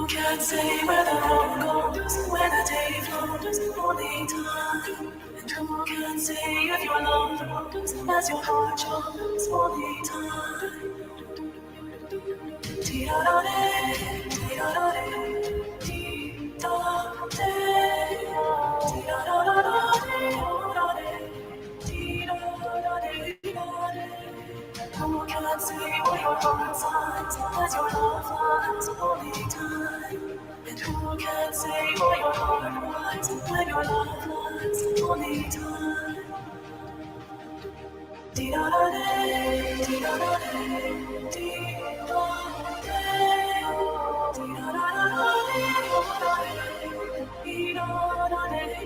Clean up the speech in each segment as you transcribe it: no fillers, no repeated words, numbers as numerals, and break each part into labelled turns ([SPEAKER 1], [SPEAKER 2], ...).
[SPEAKER 1] who can say where the road goes, where the day flows, only time. And who can say if your love grows, as your heart shows, only time. Ti-da-da-de, ti-da-da-de, ti-da-de, ti-da-da-da-da-de, ti-da-da-de-da-de. Who can say what your heart signs as your love flies, only time. And who can say what your heart cries when your love flies, only time. Di-da-da-de, di-da-da-de, di-da-de, di-da-da-da-de, di-da-da-de-da-de.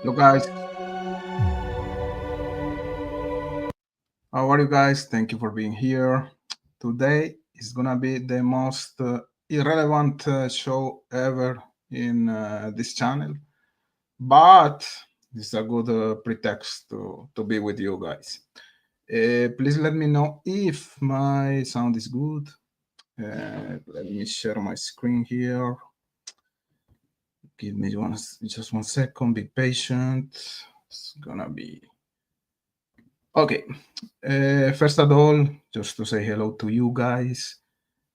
[SPEAKER 2] Hello guys, how are you guys? Thank you for being here. Today is gonna be the most irrelevant show ever in this channel, but this is a good pretext to be with you guys. Please let me know if my sound is good. Let me share my screen here. Give me just 1 second. Be patient. It's gonna be okay. First of all, just to say hello to you guys.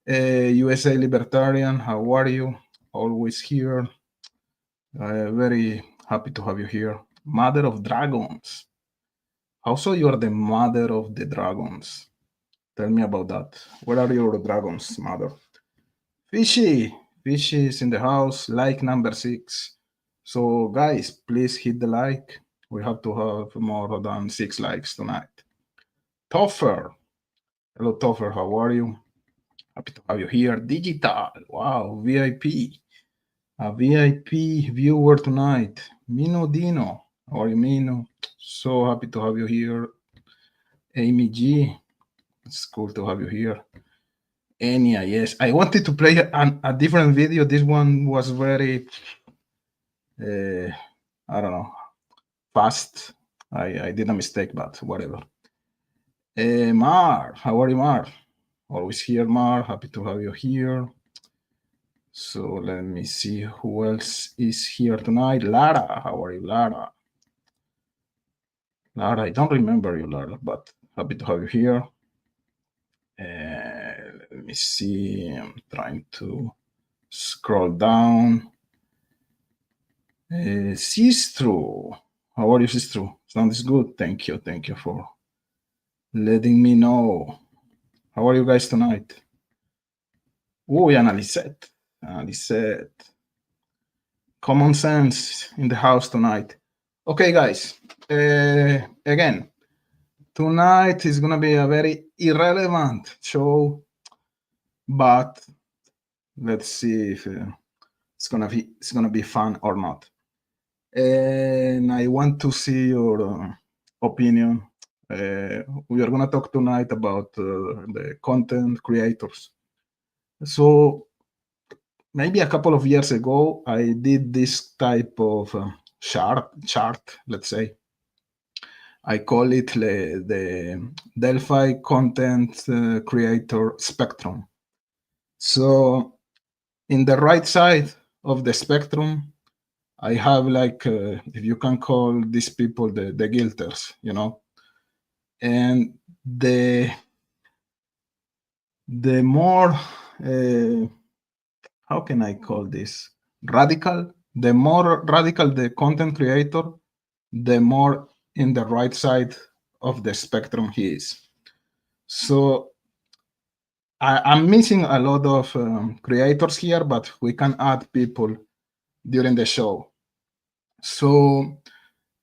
[SPEAKER 2] USA Libertarian, how are you? Always here. Very happy to have you here. Mother of Dragons. How so you are the mother of the dragons? Tell me about that. Where are your dragons, mother? Fishy! Fishy is in the house, like number 6. So, guys, please hit the like. We have to have more than 6 likes tonight. Toffer. Hello, Toffer. How are you? Happy to have you here. Digital. Wow, VIP. A VIP viewer tonight. Mino Dino. How are you, Mino? So happy to have you here. Amy G. It's cool to have you here. Enya, yes. I wanted to play a different video. This one was very, I don't know, fast. I did a mistake, but whatever. Mar, how are you, Mar? Always here, Mar. Happy to have you here. So let me see who else is here tonight. Lara, how are you, Lara? Lara, I don't remember you, Lara, but happy to have you here. Let me see. I'm trying to scroll down. Sistru, how are you, Sistru? Sounds good. Thank you. Thank you for letting me know. How are you guys tonight? Oh, Annalisette. Lisette. Common sense in the house tonight. Okay, guys. Again, tonight is gonna be a very irrelevant show, but let's see if it's gonna be fun or not. And I want to see your opinion. We are gonna talk tonight about the content creators. So maybe a couple of years ago, I did this type of chart, let's say. I call it the Delphi content creator spectrum. So in the right side of the spectrum, I have like, if you can call these people the guilters, you know, and the more, how can I call this? Radical. The more radical the content creator, the more in the right side of the spectrum he is. So I'm missing a lot of creators here, but we can add people during the show. So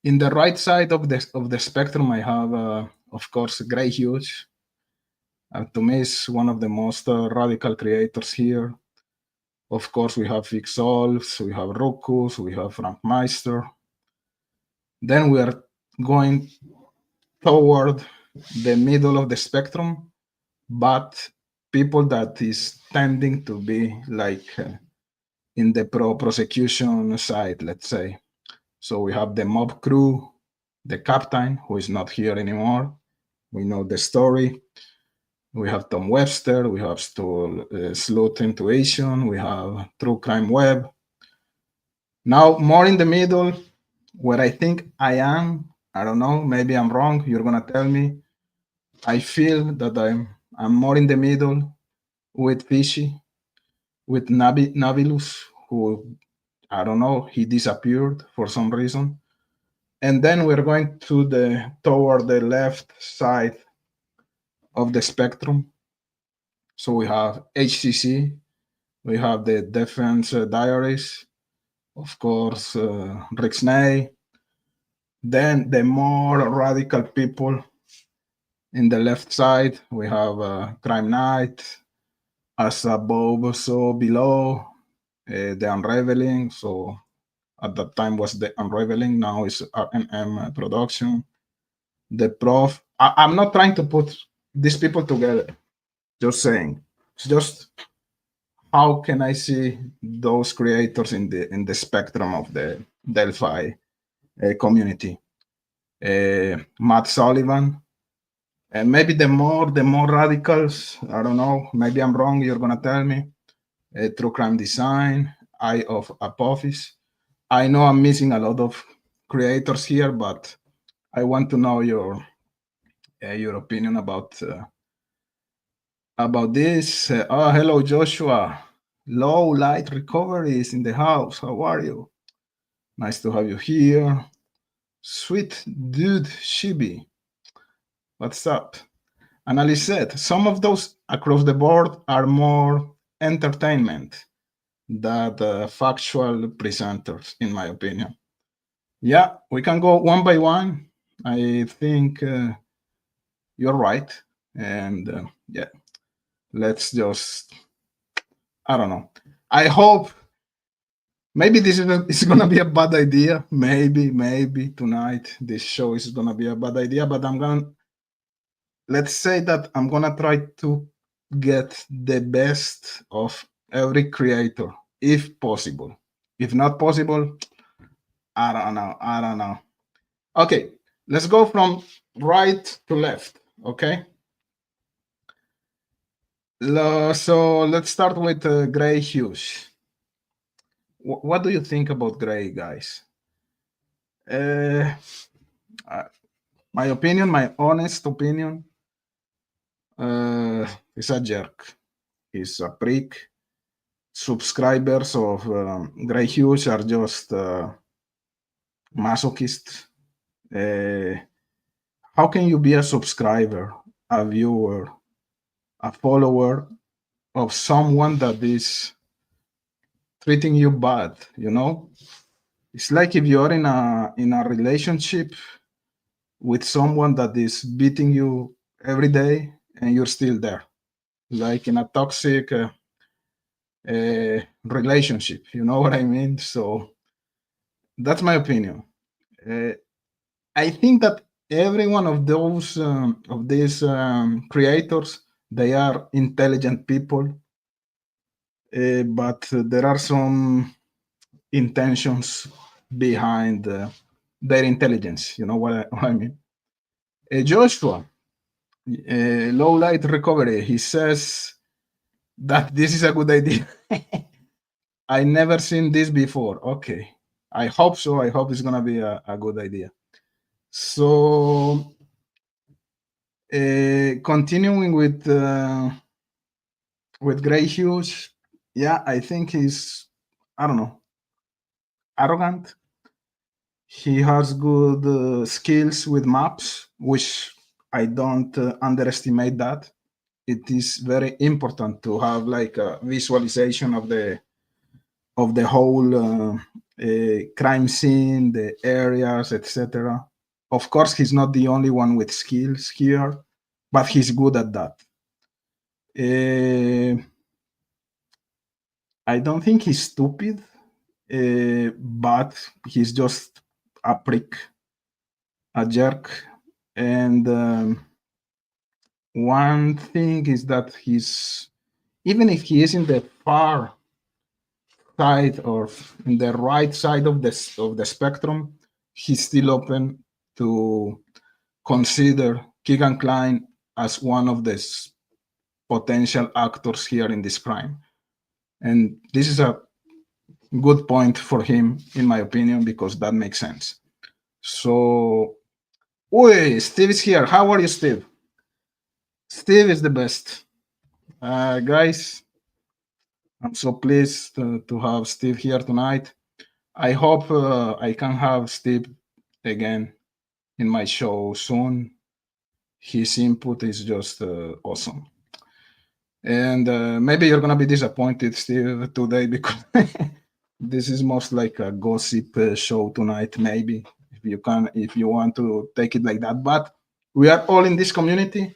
[SPEAKER 2] in the right side of the spectrum, I have, of course, Gray Hughes. To me, is one of the most radical creators here. Of course, we have Fixolves, we have Rukus, we have Frank Meister. Then we are going toward the middle of the spectrum, but people that is tending to be like in the prosecution side, let's say. So we have the mob crew, the captain, who is not here anymore. We know the story. We have Tom Webster, we have Sleuth Intuition, we have True Crime Web. Now, more in the middle, where I think I am, I don't know, maybe I'm wrong, you're gonna tell me. I feel that I'm more in the middle with Fishy, with Nabilus, who, I don't know, he disappeared for some reason. And then we're going toward the left side of the spectrum. So we have HCC, we have the Defense Diaries, of course, Rick Snay. Then the more radical people in the left side, we have Crime Night, As Above, So Below, The Unraveling. So at that time was The Unraveling, now it's R&M Production. The Prof. I'm not trying to put these people together, just saying. It's just how can I see those creators in the spectrum of the Delphi community? Matt Sullivan, and maybe the more radicals. I don't know. Maybe I'm wrong. You're gonna tell me. True Crime Design, Eye of Apophis. I know I'm missing a lot of creators here, but I want to know your opinion about this. Oh, hello, Joshua. Low Light Recovery is in the house. How are you? Nice to have you here. Sweet Dude Shibi. What's up? And Ali said, some of those across the board are more entertainment than factual presenters, in my opinion. Yeah, we can go one by one. I think you're right. And yeah, let's just, I don't know. I hope maybe this is going to be a bad idea. Maybe tonight this show is going to be a bad idea, but let's say that I'm going to try to get the best of every creator, if possible. If not possible, I don't know. Okay, let's go from right to left, okay? So let's start with Gray Hughes. What do you think about Gray, guys? My opinion, my honest opinion, he's a jerk. He's a prick. Subscribers of Gray Hughes are just masochists. How can you be a subscriber, a viewer, a follower of someone that is treating you bad, you know? It's like if you're in a relationship with someone that is beating you every day and you're still there, like in a toxic relationship. You know what I mean? So that's my opinion. Uh, I think that every one of those of these creators, they are intelligent people, but there are some intentions behind their intelligence. You know what I mean? Joshua, low light recovery. He says that this is a good idea. I never seen this before. Okay, I hope so. I hope it's gonna be a good idea. So, continuing with Gray Hughes, yeah, I think he's, I don't know, arrogant. He has good skills with maps, which I don't underestimate that. It is very important to have like a visualization of the whole crime scene, the areas, etc. Of course, he's not the only one with skills here, but he's good at that. Uh, I don't think he's stupid, but he's just a prick, a jerk. And one thing is that he's, even if he is in the far side or in the right side of the spectrum, he's still open to consider Keegan Klein as one of the potential actors here in this crime. And this is a good point for him, in my opinion, because that makes sense. So, Steve is here. How are you, Steve? Steve is the best. Guys, I'm so pleased to have Steve here tonight. I hope I can have Steve again in my show soon. His input is just awesome. And maybe you're gonna be disappointed, Steve, today because this is most like a gossip show tonight. Maybe if you want to take it like that. But we are all in this community,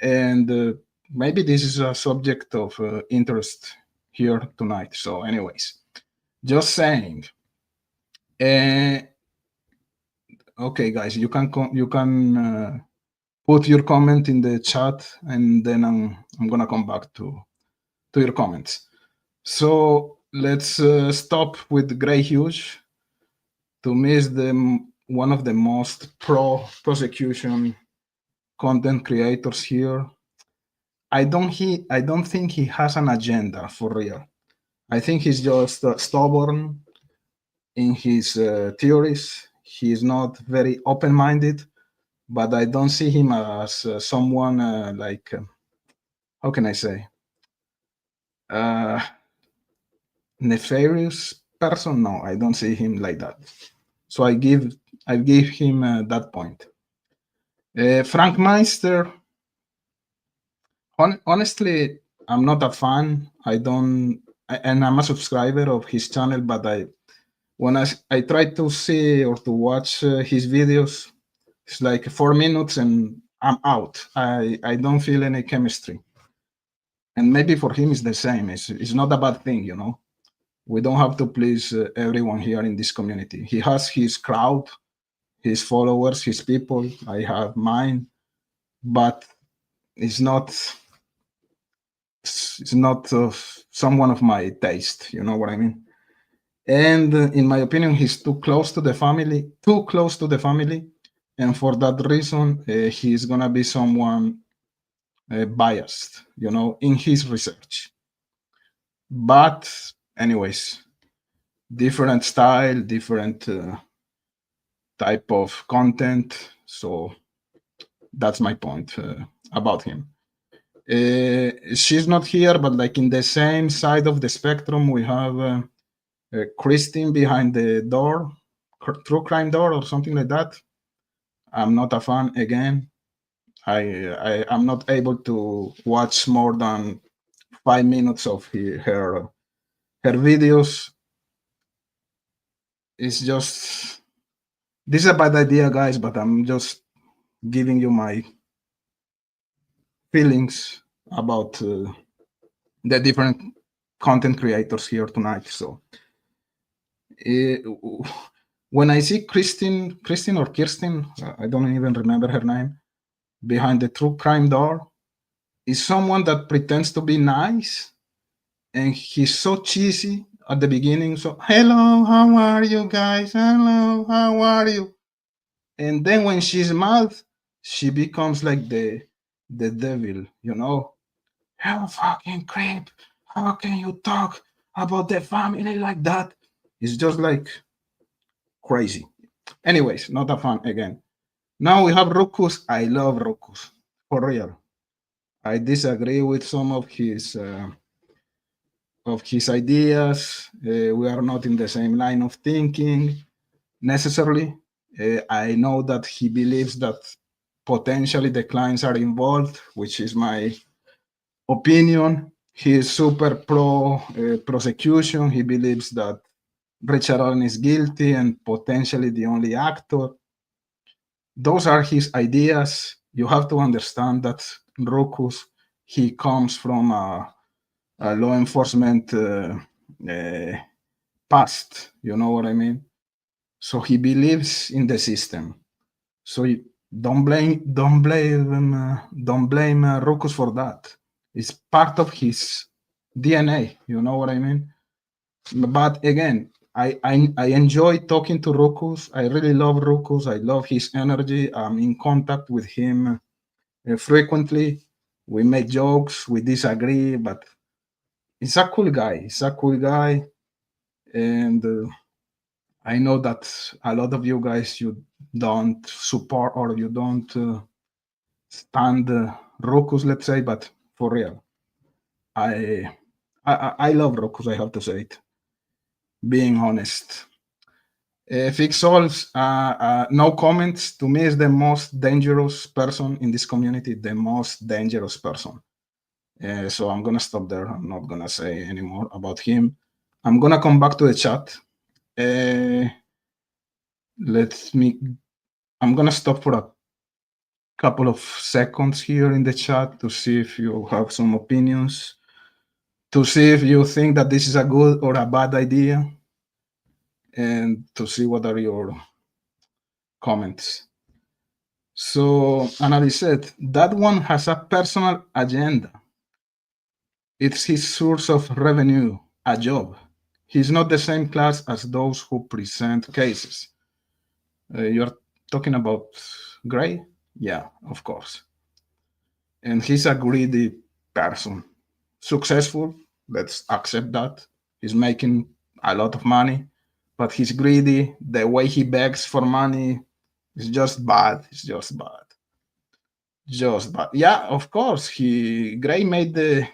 [SPEAKER 2] and maybe this is a subject of interest here tonight. So, anyways, just saying. Uh, okay, guys, you can put your comment in the chat, and then I'm gonna come back to your comments. So let's stop with Gray Hughes. To me, is one of the most pro prosecution content creators here. I don't think he has an agenda for real. I think he's just stubborn in his theories. He's not very open-minded, but I don't see him as someone like how can I say nefarious person. No, I don't see him like that. So I give him that point. Frank Meister, honestly, I'm not a fan. And I'm a subscriber of his channel, but when I try to see or to watch his videos, it's like 4 minutes and I'm out. I don't feel any chemistry. And maybe for him it's the same. It's not a bad thing, you know. We don't have to please everyone here in this community. He has his crowd, his followers, his people. I have mine, but it's not it's not someone of my taste. You know what I mean? And in my opinion, he's too close to the family, and for that reason, he's gonna be someone biased, you know, in his research. But anyways, different style, different type of content. So that's my point about him. She's not here, but like in the same side of the spectrum, we have Christine behind the door, true crime door or something like that. I'm not a fan again. I am not able to watch more than 5 minutes of Her videos is just, this is a bad idea, guys, but I'm just giving you my feelings about the different content creators here tonight. So uh, when I see Christine or Kirsten, I don't even remember her name, behind the true crime door, is someone that pretends to be nice, and he's so cheesy at the beginning. So, hello, how are you guys? Hello, how are you? And then when she's mad, she becomes like the devil, you know? How fucking creep! How can you talk about the family like that? It's just like crazy. Anyways, not a fan again. Now we have Rukus. I love Rukus for real. I disagree with some of his ideas. We are not in the same line of thinking necessarily. I know that he believes that potentially the clients are involved, which is my opinion. He is super pro prosecution. He believes that Richard Allen is guilty and potentially the only actor. Those are his ideas. You have to understand that Rukus, he comes from a law enforcement uh, past. You know what I mean? So he believes in the system. So don't blame Rukus for that. It's part of his DNA. You know what I mean? But again, I enjoy talking to Rukus. I really love Rukus. I love his energy. I'm in contact with him frequently. We make jokes. We disagree, but he's a cool guy. He's a cool guy, and I know that a lot of you guys, you don't support or you don't stand Rukus, let's say, but for real, I I love Rukus. I have to say it. Being honest. Fixols, no comments. To me, is the most dangerous person in this community. The most dangerous person. So I'm gonna stop there. I'm not gonna say any more about him. I'm gonna come back to the chat. Let me. I'm gonna stop for a couple of seconds here in the chat to see if you have some opinions, to see if you think that this is a good or a bad idea, and to see what are your comments. So, Annalise said, that one has a personal agenda. It's his source of revenue, a job. He's not the same class as those who present cases. You're talking about Gray? Yeah, of course. And he's a greedy person. Successful, let's accept that. He's making a lot of money, but he's greedy. The way he begs for money is just bad. It's just bad. Just bad. Yeah, of course. Gray made the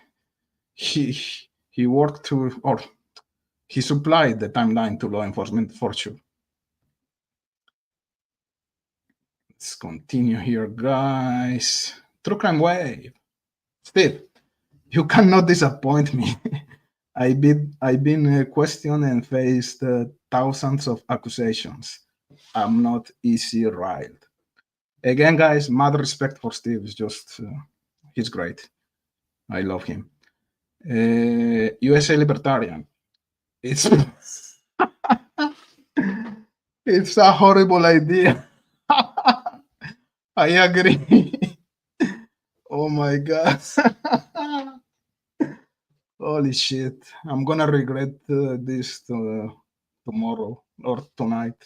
[SPEAKER 2] he he worked to, or he supplied the timeline to law enforcement for sure. Let's continue here, guys. True Crime Wave. Steve, you cannot disappoint me. I've been questioned and faced thousands of accusations. I'm not easy riled. Again, guys, mad respect for Steve. It's just he's great. I love him. USA Libertarian. It's it's a horrible idea. I agree. Oh my god. Holy shit. I'm gonna regret this tomorrow or tonight.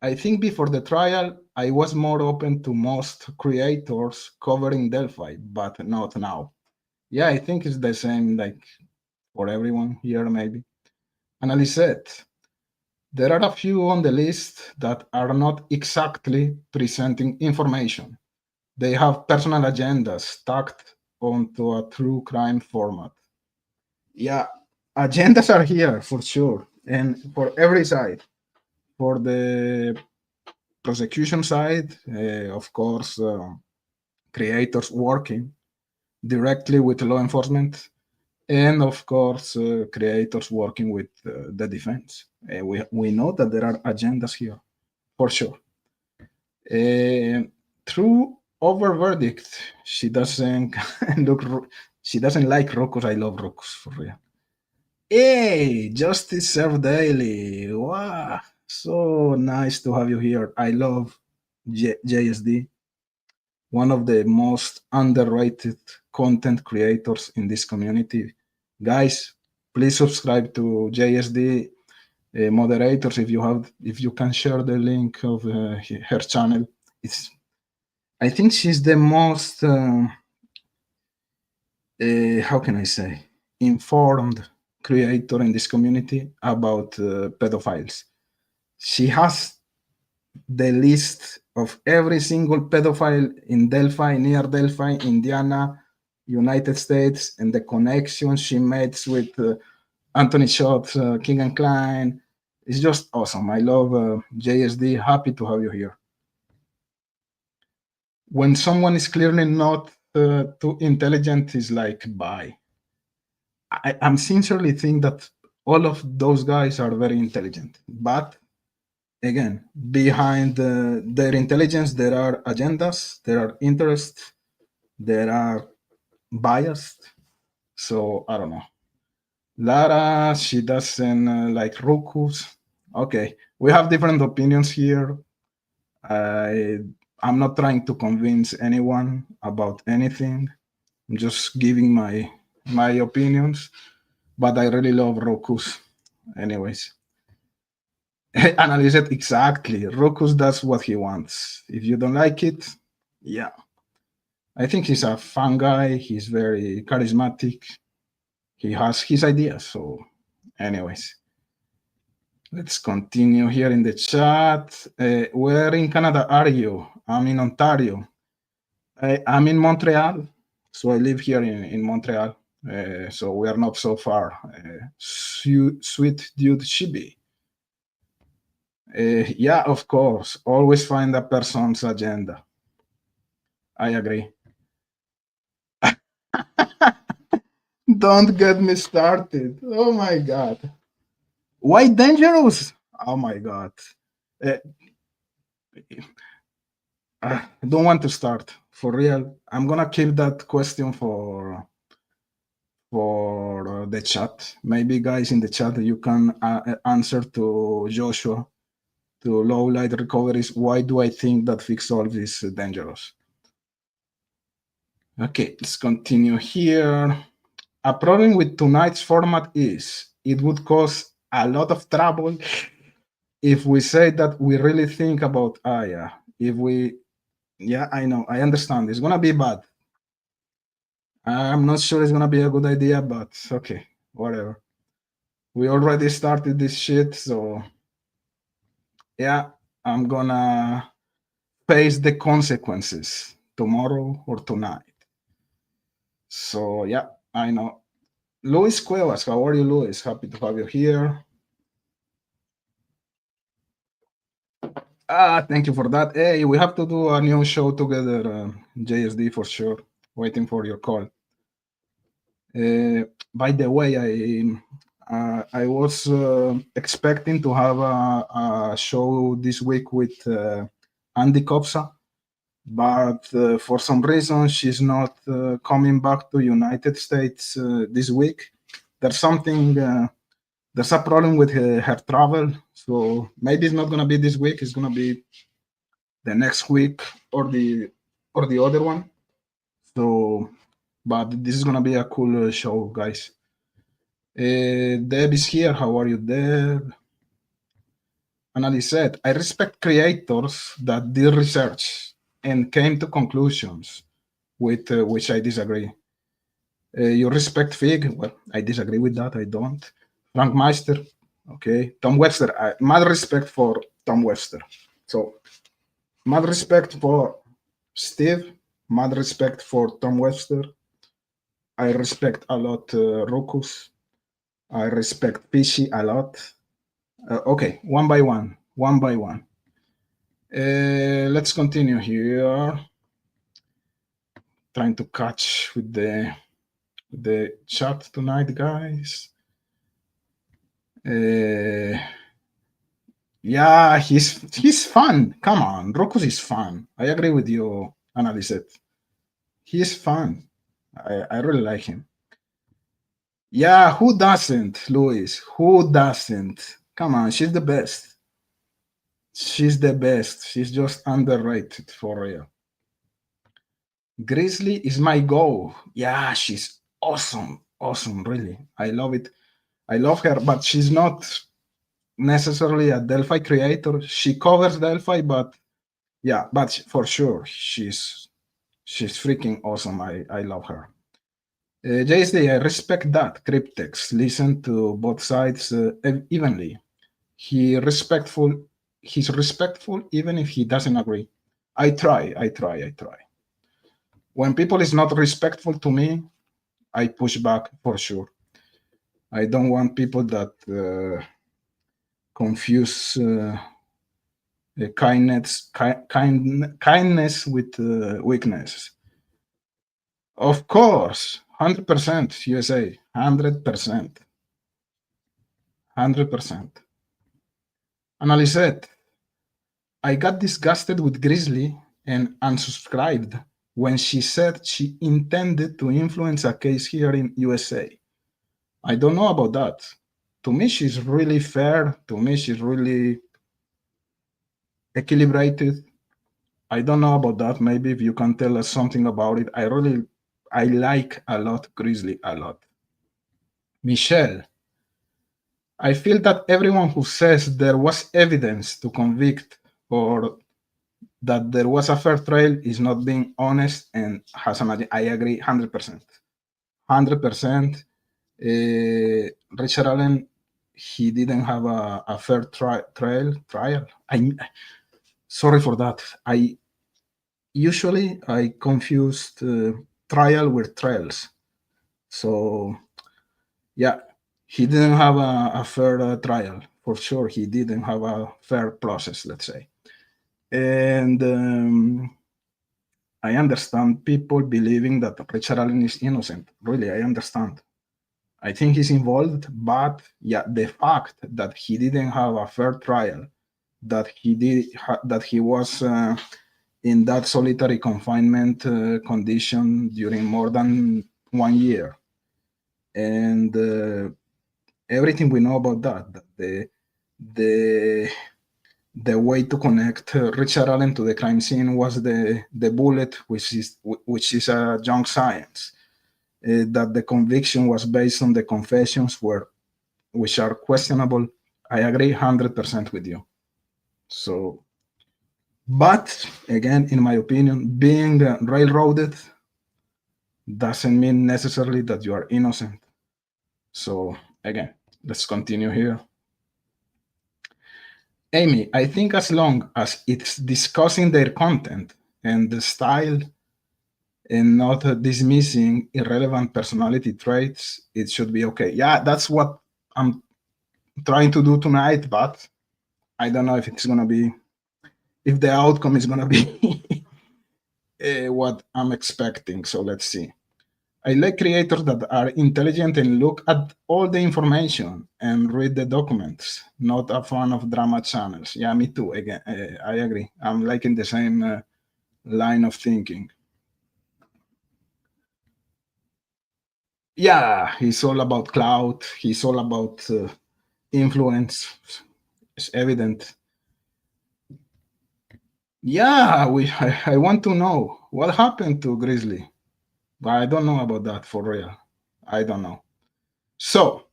[SPEAKER 2] I think before the trial, I was more open to most creators covering Delphi, but not now. Yeah, I think it's the same, like for everyone here, maybe. Annalise said, there are a few on the list that are not exactly presenting information. They have personal agendas stacked onto a true crime format. Yeah, agendas are here for sure, and for every side. For the prosecution side, of course, creators working. directly with law enforcement, and of course, creators working with the defense. We know that there are agendas here, for sure. Through over verdict, she doesn't she doesn't like Rokus. I love Rokus for real. Hey, Justice Serve Daily. Wow, so nice to have you here. I love JSD, one of the most underrated content creators in this community. Guys, please subscribe to JSD. Moderators, if you can share the link of her channel. I think she's the most how can I say, informed creator in this community about pedophiles. She has the list of every single pedophile in Delphi, near Delphi, Indiana, United States, and the connections she makes with Anthony Schott, King and Klein. It's just awesome. I love JSD. Happy to have you here. When someone is clearly not too intelligent, is like, bye. I'm sincerely think that all of those guys are very intelligent, but again, behind their intelligence, there are agendas, there are interests, there are bias. So I don't know. Lara, she doesn't like Rukus. Okay, we have different opinions here. I'm not trying to convince anyone about anything. I'm just giving my opinions. But I really love Rokus. Anyways, analyze it exactly. Rokus does what he wants. If you don't like it, yeah. I think he's a fun guy. He's very charismatic. He has his ideas. So, anyways, let's continue here in the chat. Where in Canada are you? I'm in Ontario. I'm in Montreal. So I live here in Montreal. So we are not so far. Sweet dude Shibi. Yeah, of course. Always find a person's agenda. I agree. Don't get me started. Oh my God. Why dangerous? Oh my God. Uh, I don't want to start. For real. I'm gonna keep that question for the chat. Maybe guys in the chat you can answer to Joshua, to low light recoveries. Why do I think that fix solve is dangerous? Okay, let's continue here. A problem with tonight's format is it would cause a lot of trouble if we say that we really think about Aya. If we, yeah, I know, I understand. It's gonna be bad. I'm not sure it's gonna be a good idea, but okay, whatever. We already started this shit, so yeah, I'm gonna face the consequences tomorrow or tonight. So yeah, I know. Luis Cuevas, how are you, Luis? Happy to have you here. Thank you for that. Hey, we have to do a new show together, JSD for sure. Waiting for your call. By the way, I was expecting to have a show this week with Andy Kopsa, but for some reason she's not coming back to United States this week. There's something. There's a problem with her travel, so maybe it's not gonna be this week. It's gonna be the next week or the other one. So, but this is gonna be a cool show, guys. Deb is here. How are you, Deb? Annalise said, I respect creators that did research and came to conclusions with which I disagree. You respect Fig? Well, I disagree with that. I don't. Frank Meister, okay. Tom Webster, mad respect for Tom Webster. So, mad respect for Steve, mad respect for Tom Webster. I respect a lot Rukus. I respect Fishy a lot. Okay, one by one. Let's continue here. trying to catch with the chat tonight, guys. Yeah, he's fun. Come on, Rokus is fun. I agree with you, Analyset. He's fun. I really like him. Yeah, who doesn't, Luis? Who doesn't? Come on, she's the best. She's the best. She's just underrated for real. Grizzly is my goal. Yeah, she's awesome. Awesome, really. I love it. I love her, but she's not necessarily a Delphi creator. She covers Delphi, but yeah, but for sure, she's freaking awesome. I love her. JSD, I respect that. Cryptex, listen to both sides evenly. He's respectful even if he doesn't agree. I try. When people is not respectful to me, I push back for sure. I don't want people that confuse kindness with weakness. Of course, 100% USA, 100%. 100%. Analyset, I got disgusted with Grizzly and unsubscribed when she said she intended to influence a case here in USA. I don't know about that. To me, she's really fair. To me, she's really equilibrated. I don't know about that. Maybe if you can tell us something about it. I like a lot Grizzly, a lot. Michelle, I feel that everyone who says there was evidence to convict or that there was a fair trial is not being honest and has an agenda. I agree 100%. 100%. Richard Allen, he didn't have a fair trial. Sorry for that. I confused trial with trials. So yeah, he didn't have a fair trial for sure. He didn't have a fair process, let's say. And I understand people believing that Richard Allen is innocent. Really, I understand. I think he's involved, but yeah, the fact that he didn't have a fair trial, that he was in that solitary confinement condition during more than 1 year, and everything we know about that, the way to connect Richard Allen to the crime scene was the bullet, which is a junk science. That the conviction was based on the confessions which are questionable. I agree 100% with you. So, but again, in my opinion, being railroaded doesn't mean necessarily that you are innocent. So again, let's continue here. Amy, I think as long as it's discussing their content and the style and not dismissing irrelevant personality traits, it should be okay. Yeah, that's what I'm trying to do tonight, but I don't know if it's gonna be, if the outcome is gonna be what I'm expecting. So let's see. I like creators that are intelligent and look at all the information and read the documents. Not a fan of drama channels. Yeah, me too. Again, I agree. I'm liking the same line of thinking. Yeah, he's all about clout. He's all about influence. It's evident. Yeah, I want to know what happened to Grizzly, but I don't know about that for real. I don't know. So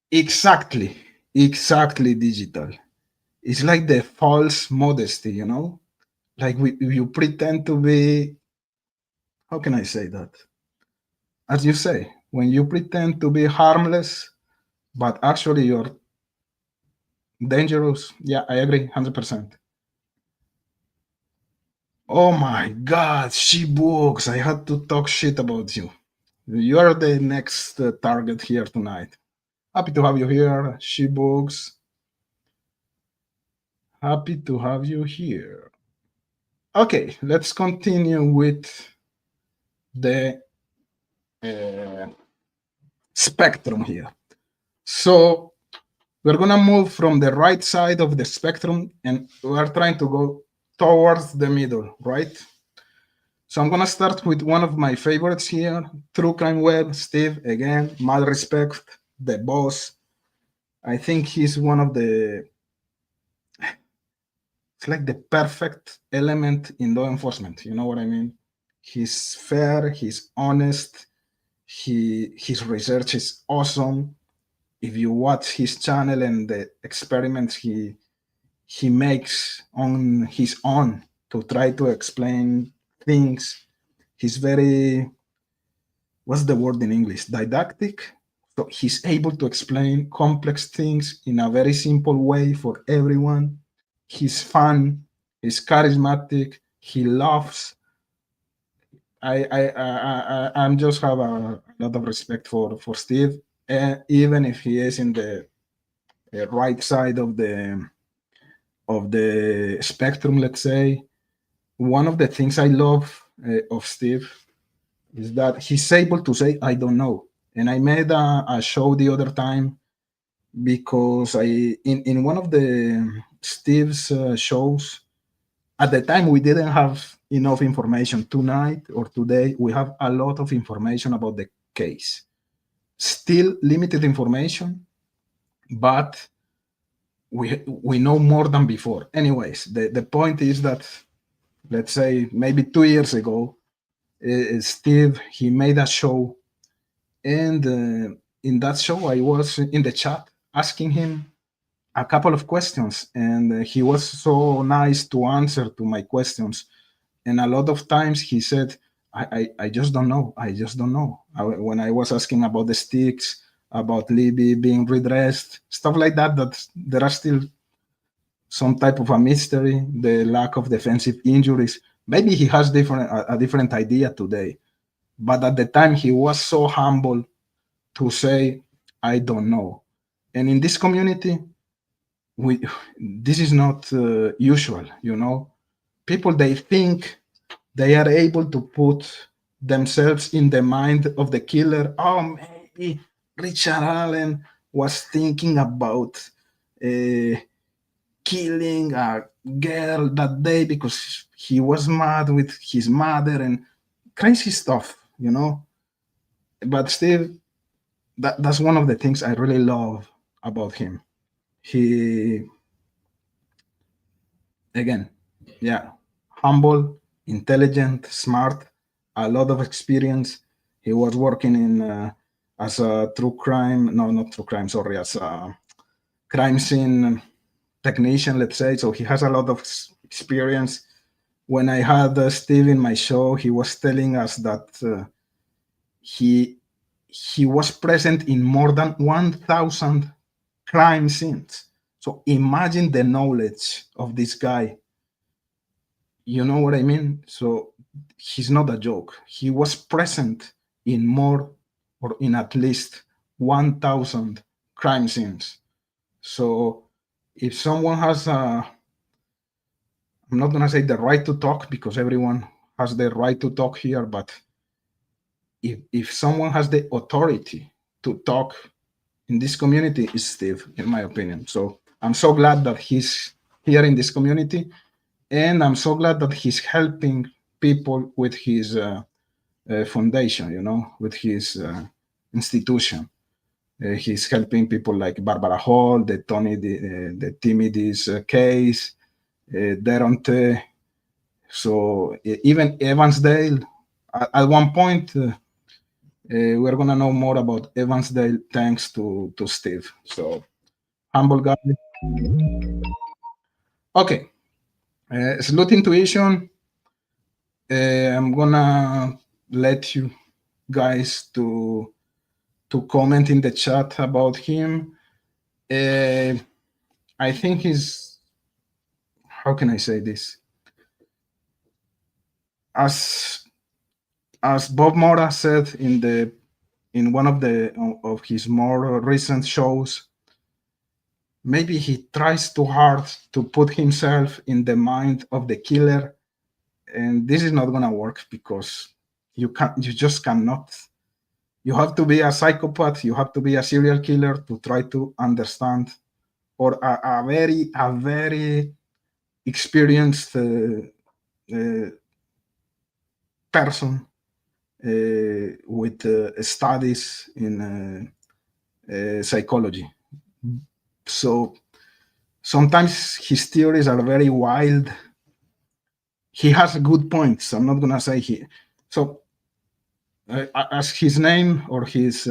[SPEAKER 2] exactly digital. It's like the false modesty, you know, like you pretend to be. How can I say that? As you say, when you pretend to be harmless, but actually you're dangerous. Yeah, I agree, 100%. Oh my God, she books. I had to talk shit about you. You are the next target here tonight. Happy to have you here, she books. Happy to have you here. Okay, let's continue with the uh, spectrum here. So we're gonna move from the right side of the spectrum and we're trying to go towards the middle, right? So I'm gonna start with one of my favorites here, True Crime Web, Steve, again, mad respect, the boss. I think he's one of the, it's like the perfect element in law enforcement, you know what I mean? He's fair, he's honest, his research is awesome. If you watch his channel and the experiments he makes on his own to try to explain things, he's very, what's the word in English, didactic. So he's able to explain complex things in a very simple way for everyone. He's fun, he's charismatic, he laughs. I'm just have a lot of respect for Steve, even if he is in the right side of the spectrum, let's say. One of the things I love of Steve is that he's able to say, I don't know. And I made a show the other time because in one of the Steve's shows, at the time we didn't have enough information. Tonight or today, we have a lot of information about the case. Still limited information, but we know more than before. Anyways, the point is that, let's say maybe 2 years ago, Steve, he made a show, and in that show I was in the chat asking him a couple of questions, and he was so nice to answer to my questions. And a lot of times he said, I just don't know. I just don't know. When I was asking about the sticks, about Libby being redressed, stuff like that, that there are still some type of a mystery, the lack of defensive injuries. Maybe he has a different idea today, but at the time he was so humble to say, I don't know. And in this community, we this is not usual, you know. People, they think they are able to put themselves in the mind of the killer. Oh, maybe Richard Allen was thinking about uh, killing a girl that day because he was mad with his mother and crazy stuff, you know. But Steve, that's one of the things I really love about him. He, again, yeah, humble, intelligent, smart, a lot of experience. He was working in as a true crime, no, not true crime, sorry, as a crime scene technician, let's say. So he has a lot of experience. When I had Steve in my show, he was telling us that he he was present in more than 1,000 crime scenes. So imagine the knowledge of this guy. You know what I mean? So he's not a joke. He was present in more or in at least 1,000 crime scenes. So if someone has a, I'm not going to say the right to talk because everyone has the right to talk here, but if someone has the authority to talk in this community, is Steve, in my opinion. So I'm so glad that he's here in this community, and I'm so glad that he's helping people with his foundation, you know, with his institution. He's helping people like Barbara Hall, the Timmy D's case, Deronte. So even Evansdale, at one point, we're gonna know more about Evansdale thanks to Steve. So humble guy. Okay, sleuth intuition. I'm gonna let you guys to comment in the chat about him. I think he's, how can I say this? As Bob Mora said in one of his more recent shows, maybe he tries too hard to put himself in the mind of the killer, and this is not gonna work because you just cannot. You have to be a psychopath. You have to be a serial killer to try to understand, or a very experienced person with studies in psychology. So sometimes his theories are very wild. He has good points. I'm not gonna say he. So as his name or his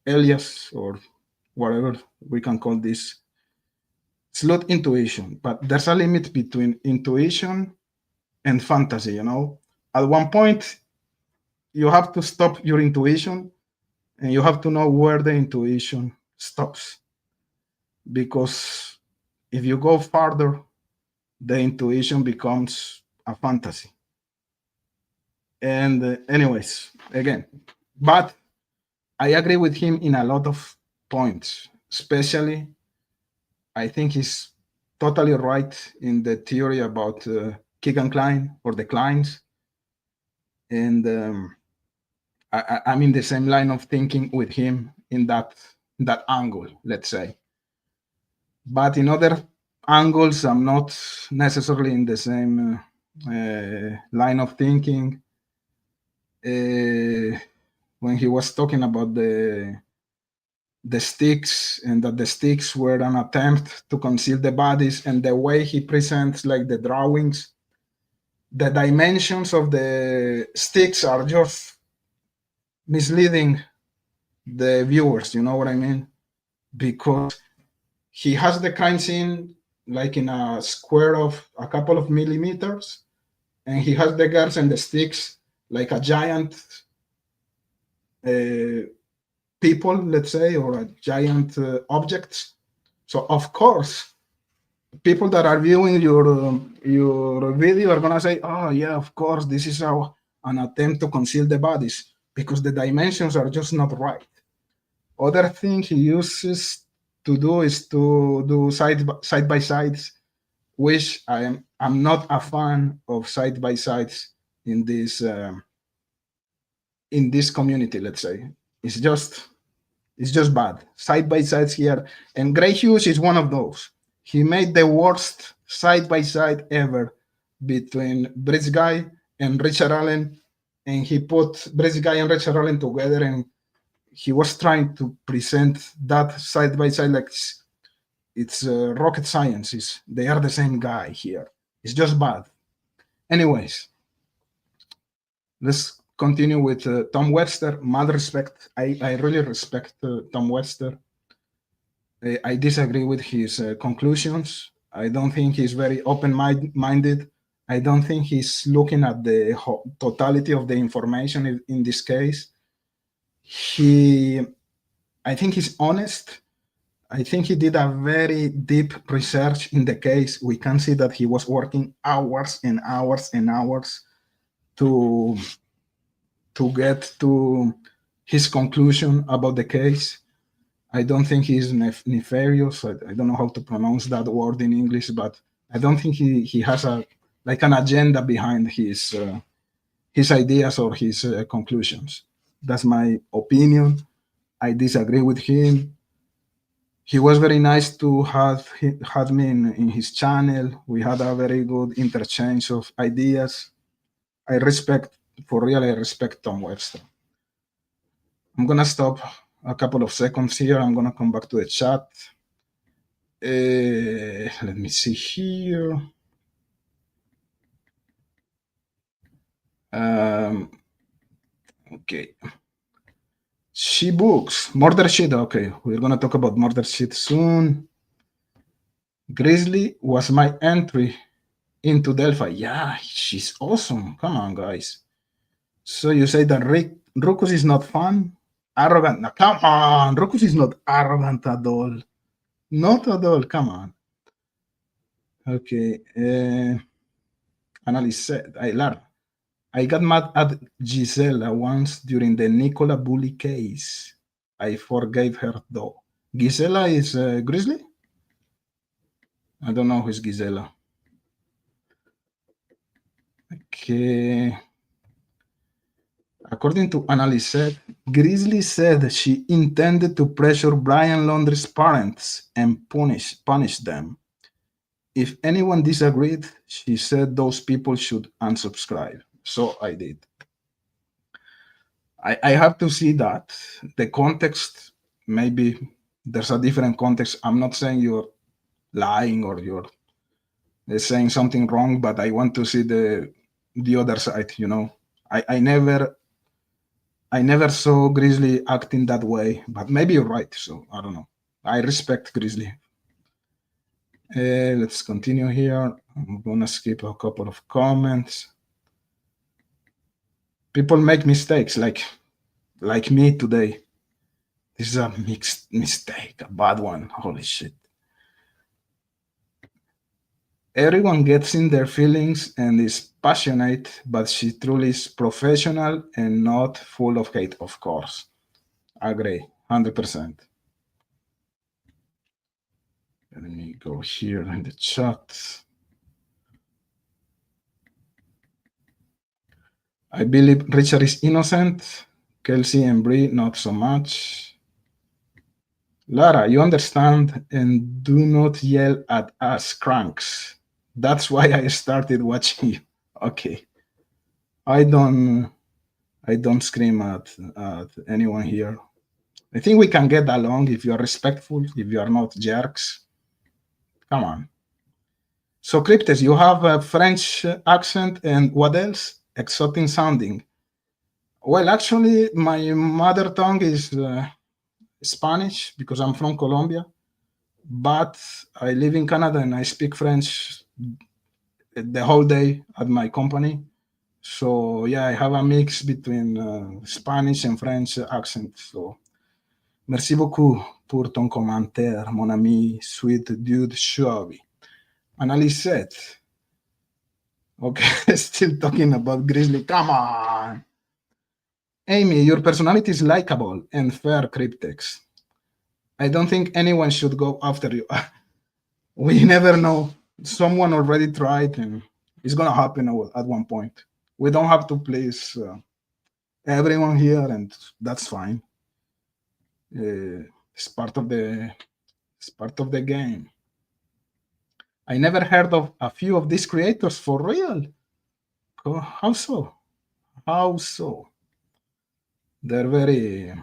[SPEAKER 2] alias or whatever we can call this, it's not intuition, but there's a limit between intuition and fantasy. At one point you have to stop your intuition, and you have to know where the intuition stops, because if you go farther, the intuition becomes a fantasy. And anyways, again, but I agree with him in a lot of points. Especially, I think he's totally right in the theory about Keegan Klein or the Kleins. And I'm in the same line of thinking with him in that angle, let's say. But in other angles, I'm not necessarily in the same line of thinking. When he was talking about the sticks, and that the sticks were an attempt to conceal the bodies, and the way he presents like the drawings, the dimensions of the sticks are just misleading the viewers, you know what I mean? Because he has the crime scene like in a square of a couple of millimeters, and he has the girls and the sticks like a giant people, let's say, or a giant objects. So of course, people that are viewing your video are gonna say, "Oh yeah, of course, this is an attempt to conceal the bodies because the dimensions are just not right." Other thing he uses to do is to do side by sides, which I'm not a fan of side by sides in this community. Let's say it's just bad. Side by sides here, and Gray Hughes is one of those. He made the worst side by side ever between Bridge Guy and Richard Allen, and he put Bridge Guy and Richard Allen together, and he was trying to present that side by side like it's rocket science. They are the same guy here. It's just bad. Anyways, let's continue with Tom Webster. Mad respect. I really respect Tom Webster. I disagree with his conclusions. I don't think he's very open-minded. I don't think he's looking at the totality of the information in this case. I think he's honest. I think he did a very deep research in the case. We can see that he was working hours and hours and hours to get to his conclusion about the case. I don't think he's nefarious. I don't know how to pronounce that word in English, but I don't think he has an agenda behind his ideas or his conclusions. That's my opinion. I disagree with him. He was very nice to have had me in his channel. We had a very good interchange of ideas. I respect Tom Webster. I'm gonna stop a couple of seconds here. I'm gonna come back to the chat. Let me see here. Okay. She books. Murder Sheet. Okay, we're gonna talk about Murder Sheet soon. Grizzly was my entry into Delphi. Yeah, she's awesome. Come on, guys. So you say that Rukus is not fun? Arrogant? No, come on. Rukus is not arrogant at all. Not at all. Come on. Okay. Annalise said, I got mad at Gisela once during the Nicola Bully case. I forgave her though. Gisela is Grizzly? I don't know who's Gisela. Okay. According to Annalise, Grizzly said she intended to pressure Brian Laundrie's parents and punish them. If anyone disagreed, she said those people should unsubscribe. So I did. I have to see that the context, maybe there's a different context. I'm not saying you're lying or you're saying something wrong, but I want to see the other side. I never saw Grizzly acting that way, but maybe you're right. So I don't know. I respect Grizzly. Let's continue here. I'm gonna skip a couple of comments. People make mistakes, like me today. This is a mixed mistake, a bad one. Holy shit. Everyone gets in their feelings and is passionate, but she truly is professional and not full of hate, of course. Agree, 100%. Let me go here in the chat. I believe Richard is innocent. Kelsey and Bree, not so much. Lara, you understand and do not yell at us cranks. That's why I started watching you. Okay. I don't scream at anyone here. I think we can get along if you are respectful, if you are not jerks. Come on. So, Cryptes, you have a French accent and what else? Exotic sounding. Well, actually, my mother tongue is Spanish because I'm from Colombia, but I live in Canada and I speak French the whole day at my company. So, yeah, I have a mix between Spanish and French accent. So, merci beaucoup pour ton commentaire, mon ami, sweet dude Shuavi. Annalise. Okay, still talking about Grizzly. Come on. Amy, your personality is likable and fair, Cryptex. I don't think anyone should go after you. We never know. Someone already tried, and it's gonna happen at one point. We don't have to please everyone here, and that's fine. It's part of the game. I never heard of a few of these creators for real. How so? How so? They're very.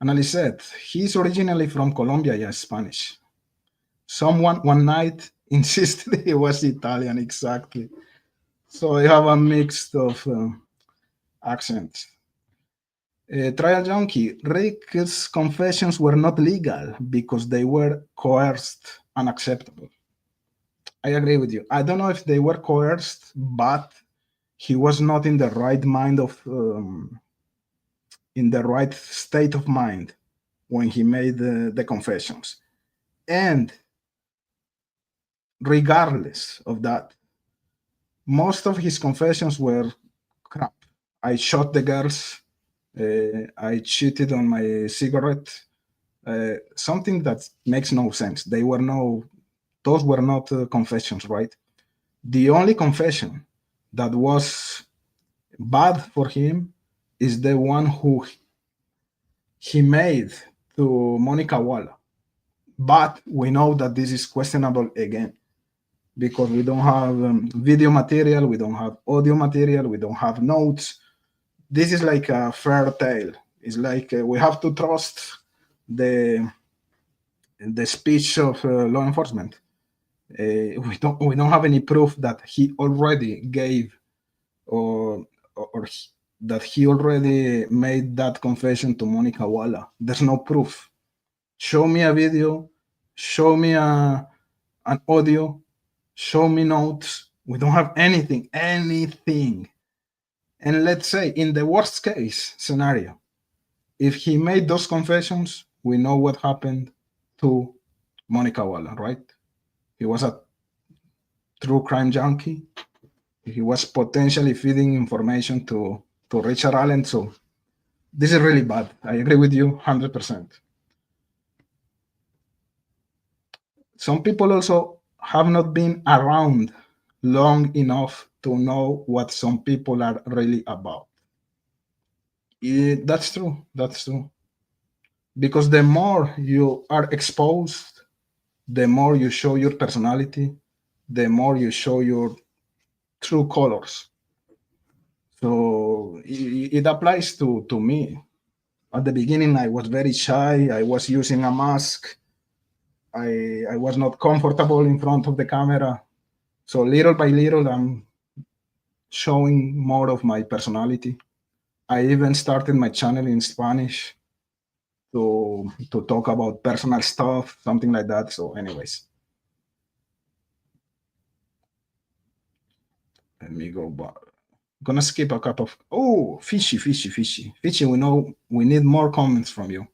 [SPEAKER 2] Annalise said, he's originally from Colombia, yes, Spanish. Someone one night insisted he was Italian, exactly. So I have a mix of accents. Trial Junkie, Rick's confessions were not legal because they were coerced, unacceptable. I agree with you. I don't know if they were coerced, but he was not in the right mind in the right state of mind when he made the confessions. And regardless of that, most of his confessions were crap. I shot the girls. I cheated on my cigarette. Something that makes no sense. Those were not confessions, right? The only confession that was bad for him is the one who he made to Monica Walla. But we know that this is questionable again because we don't have video material, we don't have audio material, we don't have notes. This is like a fair tale. It's like we have to trust the speech of law enforcement. We don't have any proof that he already gave or that he already made that confession to Monica Walla. There's no proof. Show me a video, show me an audio, show me notes. We don't have anything. And let's say in the worst case scenario, if he made those confessions, we know what happened to Monica Walla, right? He was a true crime junkie. He was potentially feeding information to Richard Allen. So this is really bad. I agree with you 100%. Some people also have not been around long enough to know what some people are really about. That's true. That's true. Because the more you are exposed, the more you show your personality, the more you show your true colors. So it applies to me. At the beginning, I was very shy. I was using a mask. I was not comfortable in front of the camera. So little by little, I'm showing more of my personality. I even started my channel in Spanish to talk about personal stuff, something like that. So, anyways, let me go back. Gonna skip a couple of. Oh, fishy. We know we need more comments from you.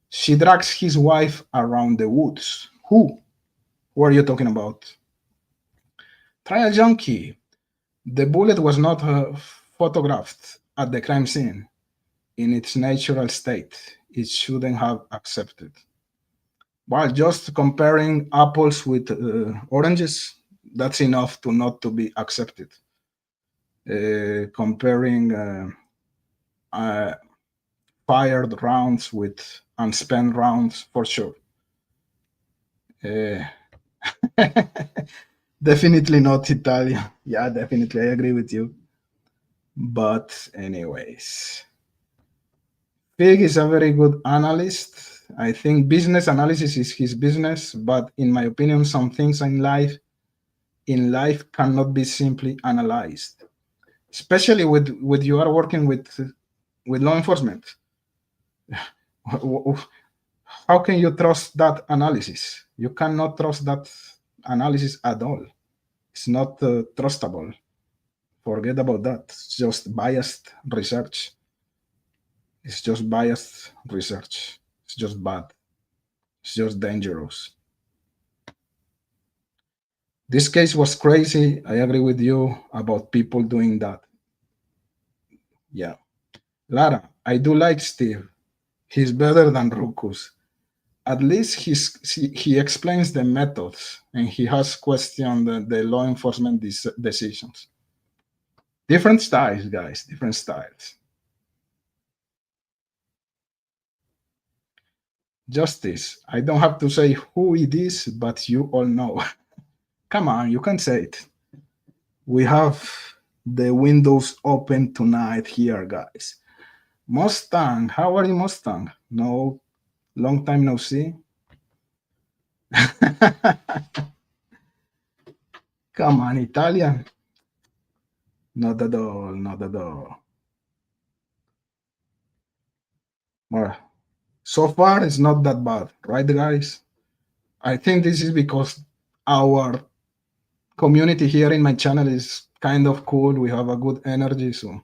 [SPEAKER 2] She drags his wife around the woods. Who? Who are you talking about? Trial junkie. The bullet was not photographed at the crime scene in its natural state. It shouldn't have accepted. While just comparing apples with oranges, that's enough to not to be accepted. Comparing uh, fired rounds with unspent rounds, for sure. Uh, definitely not Italian. Yeah, definitely, I agree with you. But anyways, Pig is a very good analyst. I think business analysis is his business, but in my opinion, some things in life cannot be simply analyzed, especially with you are working with law enforcement. How can you trust that analysis? You cannot trust that analysis at all. It's not trustable. Forget about that. It's just biased research. It's just biased research. It's just bad. It's just dangerous. This case was crazy. I agree with you about people doing that. Yeah. Lara, I do like Steve. He's better than Rukus. At least he explains the methods and he has questioned the law enforcement decisions. Different styles, guys, different styles. Justice, I don't have to say who it is, but you all know. Come on, you can say it. We have the windows open tonight here, guys. Mustang, how are you, Mustang? No, long time no see. Come on, Italian. Not at all, not at all. Well, so far it's not that bad, right, guys? I think this is because our community here in my channel is kind of cool. We have a good energy, so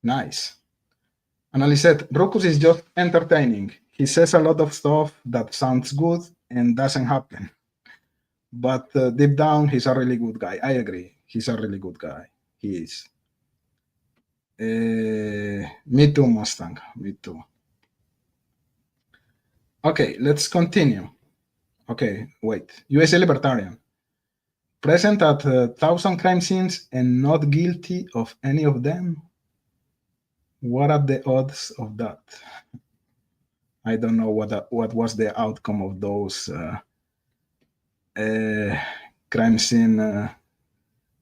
[SPEAKER 2] nice. And Ali said, Rukus is just entertaining. He says a lot of stuff that sounds good and doesn't happen. But deep down, he's a really good guy. I agree. He's a really good guy. He is. Me too, Mustang. Me too. Okay, let's continue. Okay, wait. USA Libertarian. Present at 1,000 crime scenes and not guilty of any of them? What are the odds of that? I don't know what was the outcome of those crime scene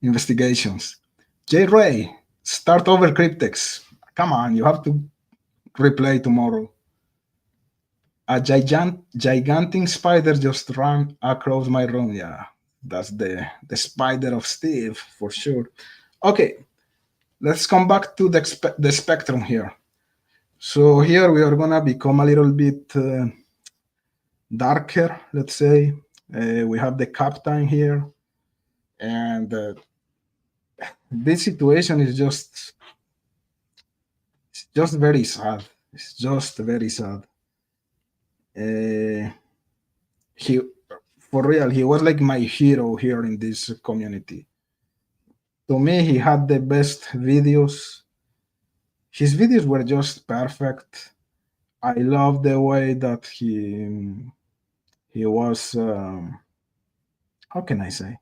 [SPEAKER 2] investigations. J. Ray, start over Cryptex. Come on, you have to replay tomorrow. A gigantic spider just ran across my room. Yeah, that's the spider of Steve for sure. Okay, let's come back to the spectrum here. So here we are gonna become a little bit darker, let's say. We have the captain here, and this situation is just very sad. It's just very sad. He, for real, he was like my hero here in this community. To me, he had the best videos. His videos were just perfect. I love the way that he was. How can I say?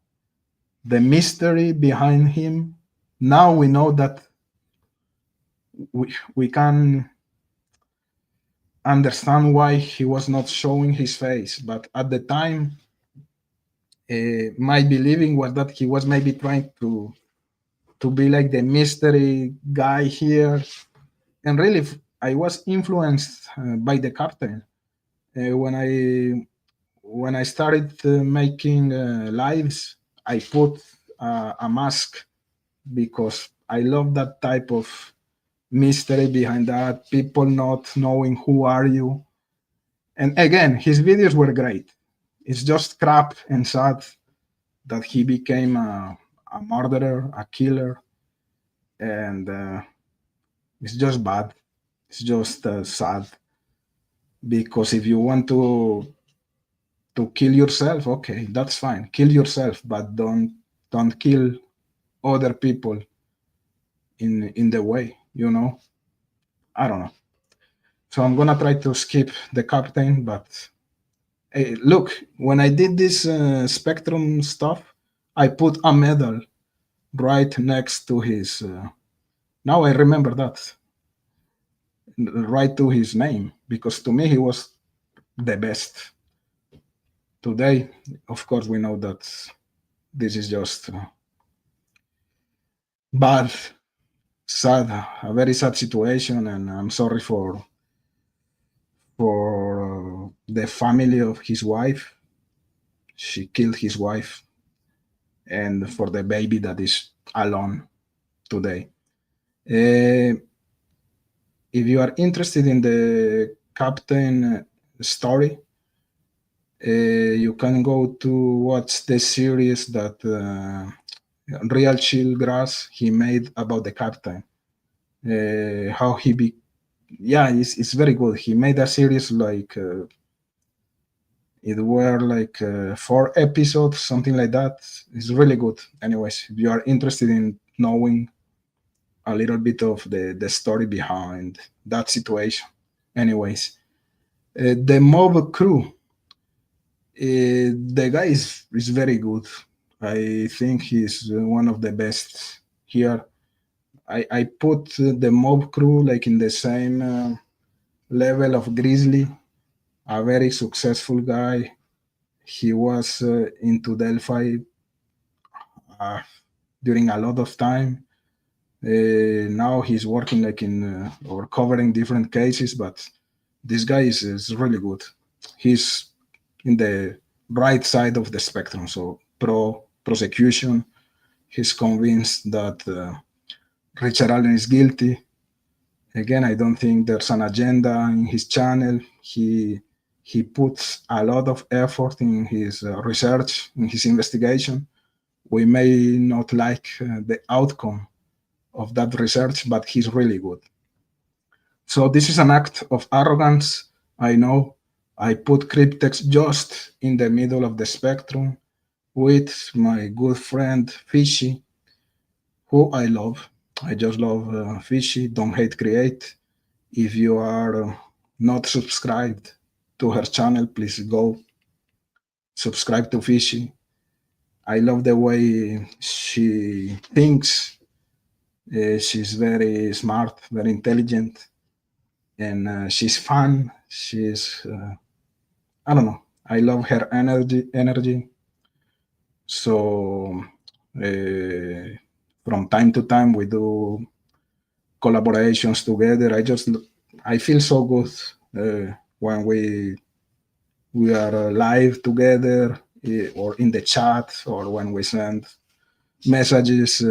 [SPEAKER 2] the mystery behind him. Now we know that we can understand why he was not showing his face. But at the time, my believing was that he was maybe trying to be like the mystery guy here. And really, I was influenced by the captain when I started making lives. I put a mask because I love that type of mystery behind that, people not knowing who are you. And again, his videos were great. It's just crap and sad that he became a murderer, a killer, and it's just bad. It's just sad because if you want to kill yourself, okay, that's fine. Kill yourself, but don't kill other people in the way. You know, I don't know. So I'm gonna try to skip the captain, but hey, look, when I did this Spectrum stuff, I put a medal right next to his. Now I remember that, right to his name, because to me he was the best. Today, of course, we know that this is just bad, sad, a very sad situation, and I'm sorry for the family of his wife. She killed his wife, and for the baby that is alone today. Uh, if you are interested in the captain story, you can go to watch the series that Real Chill Grass he made about the captain. How he be, yeah, it's very good. He made a series like it were like 4 episodes, something like that. It's really good. Anyways, if you are interested in knowing a little bit of the story behind that situation. Anyways, the mob crew, the guy is very good. I think he's one of the best here. I put the mob crew like in the same level of Grizzly, a very successful guy. He was into Delphi uh, during a lot of time. Now he's working like in or covering different cases, but this guy is really good. He's in the right side of the spectrum, so pro prosecution. He's convinced that Richard Allen is guilty. Again, I don't think there's an agenda in his channel. He puts a lot of effort in his research, in his investigation. We may not like the outcome of that research, but he's really good. So this is an act of arrogance. I know. I put Cryptex just in the middle of the spectrum with my good friend Fishy, who I love. I just love Fishy. Don't hate create. If you are not subscribed to her channel, please go subscribe to Fishy. I love the way she thinks. She's very smart, very intelligent, and she's fun. She's I don't know. I love her energy. So from time to time we do collaborations together. I feel so good when we are live together or in the chat or when we send messages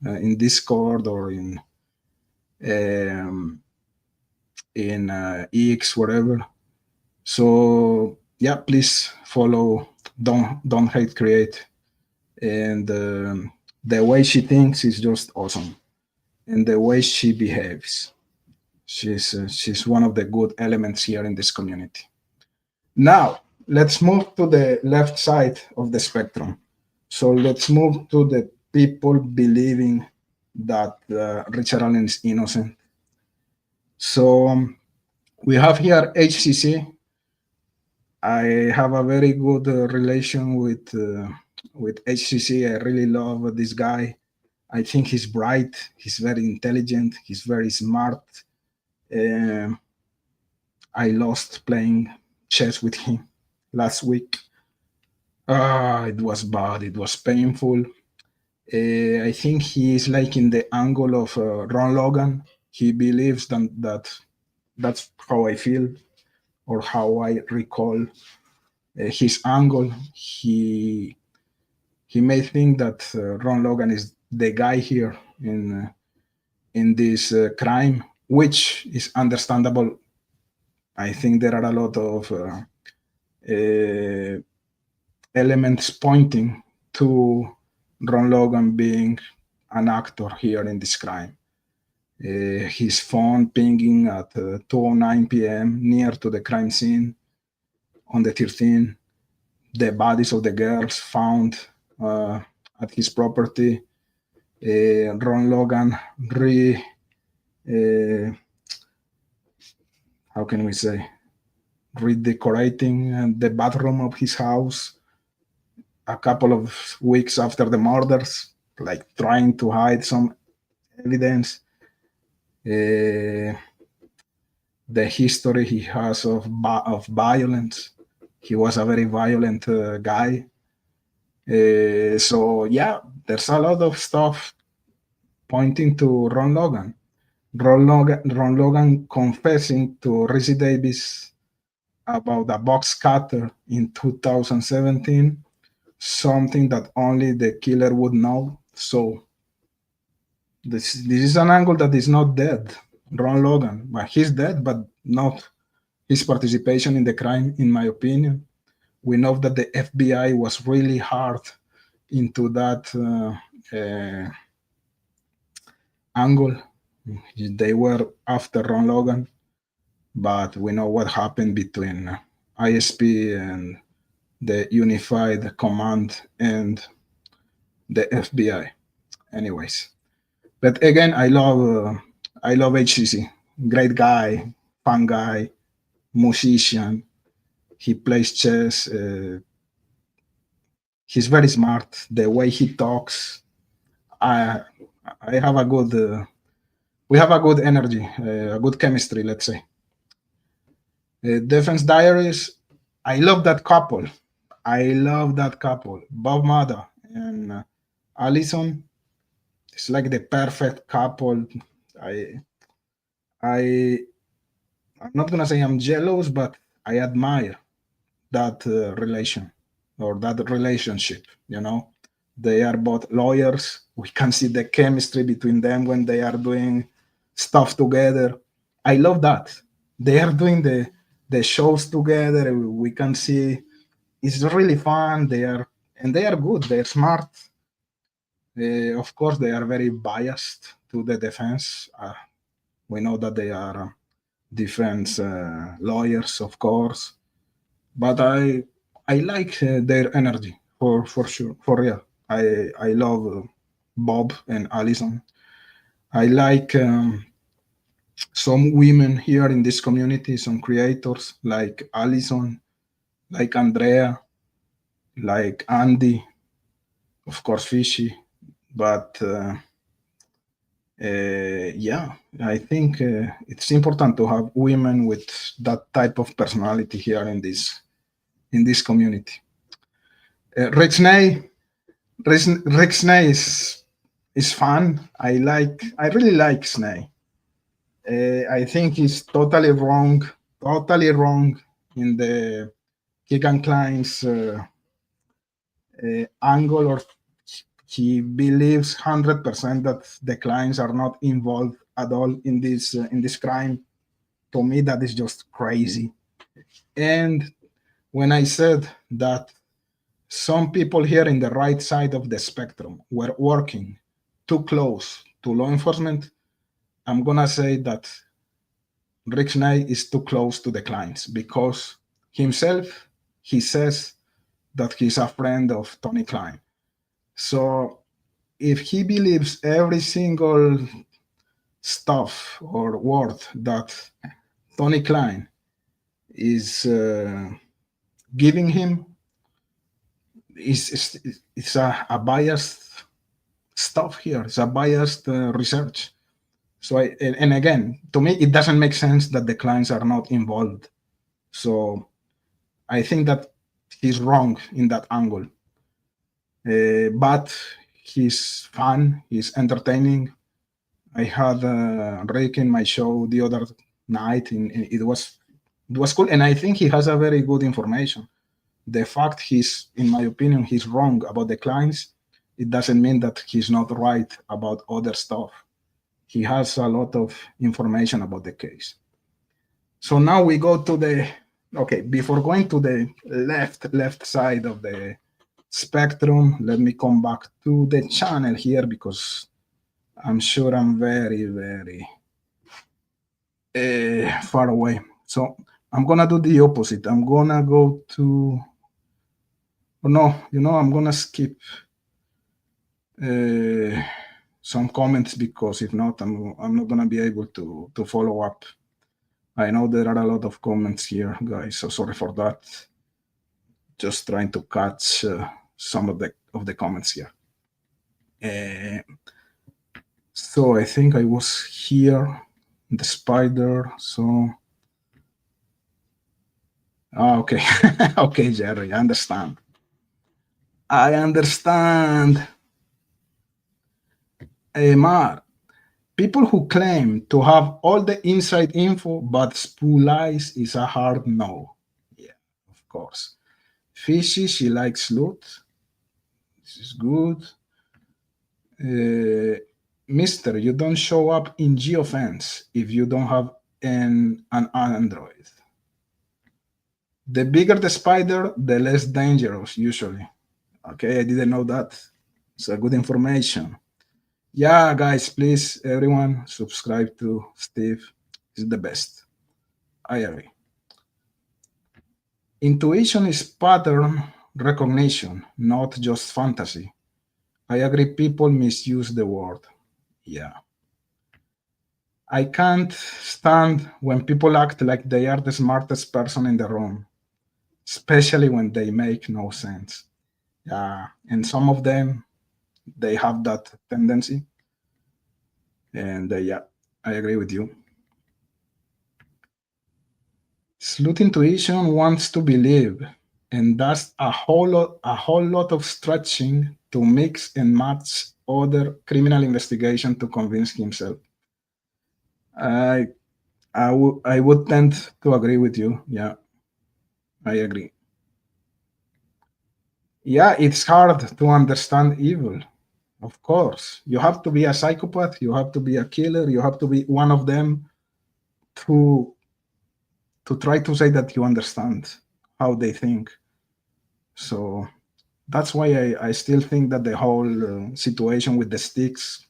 [SPEAKER 2] in Discord or um, in X, whatever. So yeah, please follow. Don't hate create, and the way she thinks is just awesome, and the way she behaves. She's one of the good elements here in this community. Now let's move to the left side of the spectrum. So let's move to the people believing that Richard Allen is innocent. So we have here HCC. I have a very good relation with with HCC. I really love this guy. I think he's bright. He's very intelligent. He's very smart. Um, I lost playing chess with him last week. It was bad. It was painful. I think he is like in the angle of Ron Logan. He believes that that's how I feel or how I recall his angle. He may think that Ron Logan is the guy here in this crime, which is understandable. I think there are a lot of uh, elements pointing to Ron Logan being an actor here in this crime. His phone pinging at 2:09 p.m. near to the crime scene on the 13th. The bodies of the girls found at his property. Ron Logan uh, how can we say, redecorating the bathroom of his house a couple of weeks after the murders, like trying to hide some evidence. The history he has of violence. He was a very violent guy. So yeah, there's a lot of stuff pointing to Ron Logan. Ron Logan confessing to Rizzy Davis about a box cutter in 2017, something that only the killer would know. So this is an angle that is not dead. Ron Logan, but he's dead, but not his participation in the crime, in my opinion. We know that the FBI was really hard into that angle. They were after Ron Logan, but we know what happened between ISP and the Unified Command and the FBI. Anyways, but again, I love HCC. Great guy, fun guy, musician. He plays chess. He's very smart. The way he talks, I I have a good. We have a good energy, a good chemistry, let's say. Defense Diaries. I love that couple. I love that couple. Bob Mada and Allison. It's like the perfect couple. I I I'm not gonna say I'm jealous, but I admire that relation or that relationship. You know, they are both lawyers. We can see the chemistry between them when they are doing stuff together. I love that. They are doing the shows together. We can see it's really fun. They are good. They're smart. Of course, they are very biased to the defense. We know that they are defense lawyers, of course, but I like their energy for sure, for real. I love Bob and Allison. I like some women here in this community, some creators like Allison, like Andrea, like Andy, of course Fishy, but yeah, I think it's important to have women with that type of personality here in this community. Rexney, Rexney is fun. I really like Sney. I think he's totally wrong in the Keegan Klein's angle, or he believes 100% that the clients are not involved at all in this crime. To me, that is just crazy. And when I said that some people here in the right side of the spectrum were working too close to law enforcement, I'm gonna say that Rick Knight is too close to the clients because himself, he says that he's a friend of Tony Klein. So if he believes every single stuff or word that Tony Klein is giving him, it's a biased stuff here. It's a biased research. So and again, to me, it doesn't make sense that the clients are not involved. So I think that he's wrong in that angle. But he's fun. He's entertaining. I had Rick in my show the other night, and it was cool. And I think he has a very good information. The fact he's, in my opinion, he's wrong about the clients, it doesn't mean that he's not right about other stuff. He has a lot of information about the case. So now we go to the, okay, before going to the left side of the spectrum, let me come back to the channel here because I'm sure I'm very, very far away. So I'm gonna do the opposite. I'm gonna go to, oh no, I'm gonna skip some comments because if not, I'm not gonna be able to follow up. I know there are a lot of comments here, guys, so sorry for that. Just trying to catch some of the comments here. So I think I was here, the spider, so. Okay, okay, Jerry, I understand. Mar, people who claim to have all the inside info but spool lies is a hard no. Yeah, of course. Fishy, she likes loot. This is good. Mister, you don't show up in geofence if you don't have an Android. The bigger the spider, the less dangerous, usually. Okay, I didn't know that. It's a good information. Yeah, guys, please, everyone, subscribe to Steve. He's the best. I agree. Intuition is pattern recognition, not just fantasy. I agree people misuse the word. Yeah. I can't stand when people act like they are the smartest person in the room, especially when they make no sense. Yeah, and some of them, they have that tendency. And yeah, I agree with you. Sleuth intuition wants to believe and does a whole lot of stretching to mix and match other criminal investigation to convince himself. I would tend to agree with you. Yeah, I agree. Yeah, it's hard to understand evil. Of course, you have to be a psychopath. You have to be a killer. You have to be one of them to try to say that you understand how they think. So that's why I still think that the whole situation with the sticks,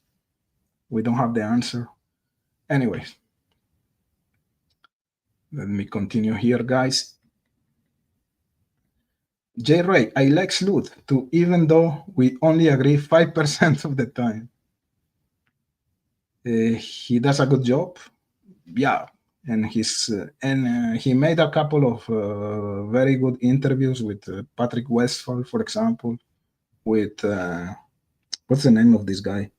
[SPEAKER 2] we don't have the answer. Anyways, let me continue here, guys. J. Ray, I like Sleuth too, even though we only agree 5% of the time. He does a good job. Yeah, and he made a couple of very good interviews with Patrick Westphal, for example, with what's the name of this guy?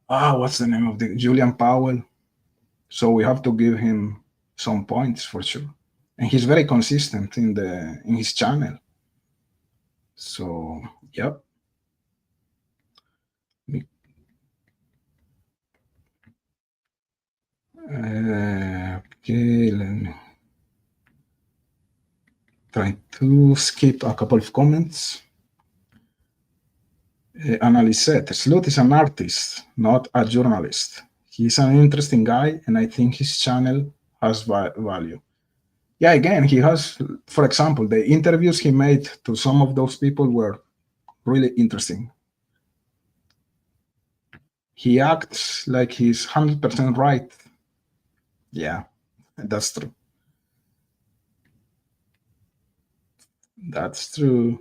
[SPEAKER 2] What's the name of the Julian Powell? So we have to give him some points for sure, and he's very consistent in his channel. So yep. Okay, let me try to skip a couple of comments. Annalise, Sleuth is an artist, not a journalist. He's an interesting guy, and I think his channel has value. Yeah, again, he has, for example, the interviews he made to some of those people were really interesting. He acts like he's 100% right. Yeah, that's true. That's true.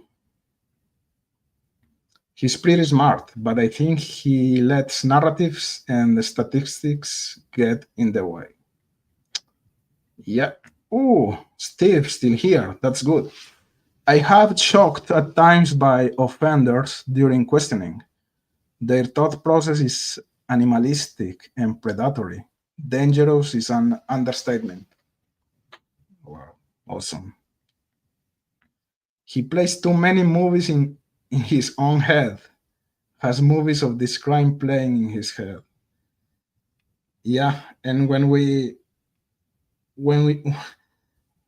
[SPEAKER 2] He's pretty smart, but I think he lets narratives and statistics get in the way. Yeah. Oh, Steve's still here. That's good. I have shocked at times by offenders during questioning. Their thought process is animalistic and predatory. Dangerous is an understatement. Wow, awesome. He plays too many movies in his own head, has movies of this crime playing in his head. Yeah, and when we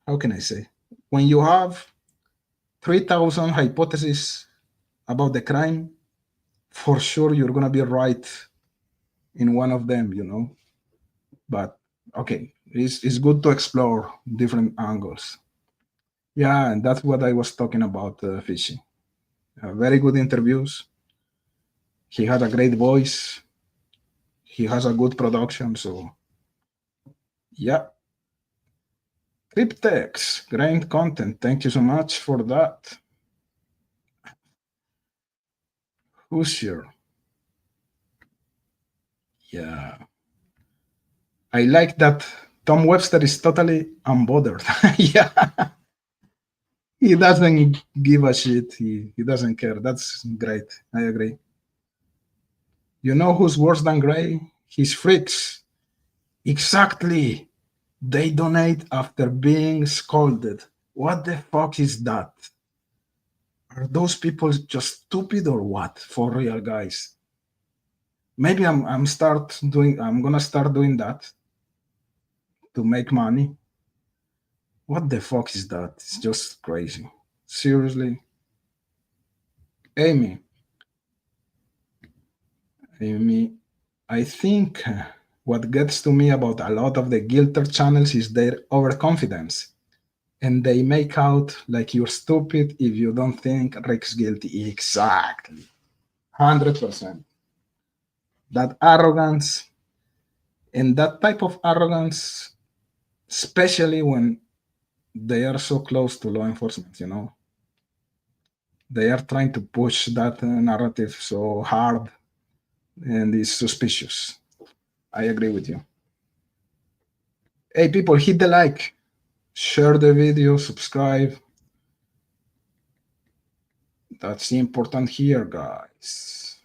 [SPEAKER 2] how can I say, when you have 3,000 hypotheses about the crime, for sure you're gonna be right in one of them, you know. But okay, it's good to explore different angles. Yeah, and that's what I was talking about, Fishy. Very good interviews. He had a great voice. He has a good production. So yeah, Cryptex, great content. Thank you so much for that. Who's here? Yeah, I like that Tom Webster is totally unbothered. Yeah, he doesn't give a shit. He doesn't care. That's great. I agree. You know who's worse than Gray? His freaks. Exactly. They donate after being scolded. What the fuck is that? Are those people just stupid or what? For real, guys. Maybe I'm gonna start doing that to make money. What the fuck is that? It's just crazy. Seriously. Amy, Amy, I think what gets to me about a lot of the Gilter channels is their overconfidence. And they make out like you're stupid if you don't think Rick's guilty. Exactly. 100%. That arrogance, and that type of arrogance, especially when they are so close to law enforcement, you know, they are trying to push that narrative so hard and it's suspicious. I agree with you. Hey, people, hit the like, share the video, subscribe. That's important here, guys.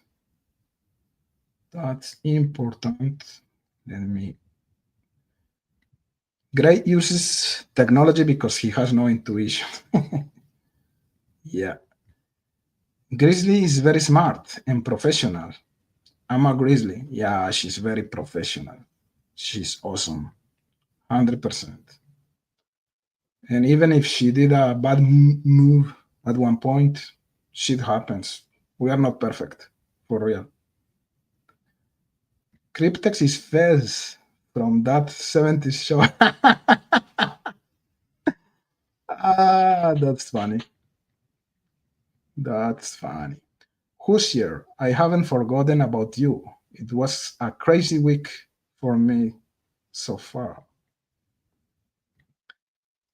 [SPEAKER 2] That's important. Let me. Gray uses technology because he has no intuition. Yeah. Grizzly is very smart and professional. I'm a Grizzly. Yeah, she's very professional. She's awesome. 100%. And even if she did a bad move at one point, shit happens. We are not perfect, for real. Cryptex is Fez from that 70s show. Ah, that's funny. That's funny. Hoosier, I haven't forgotten about you. It was a crazy week for me so far.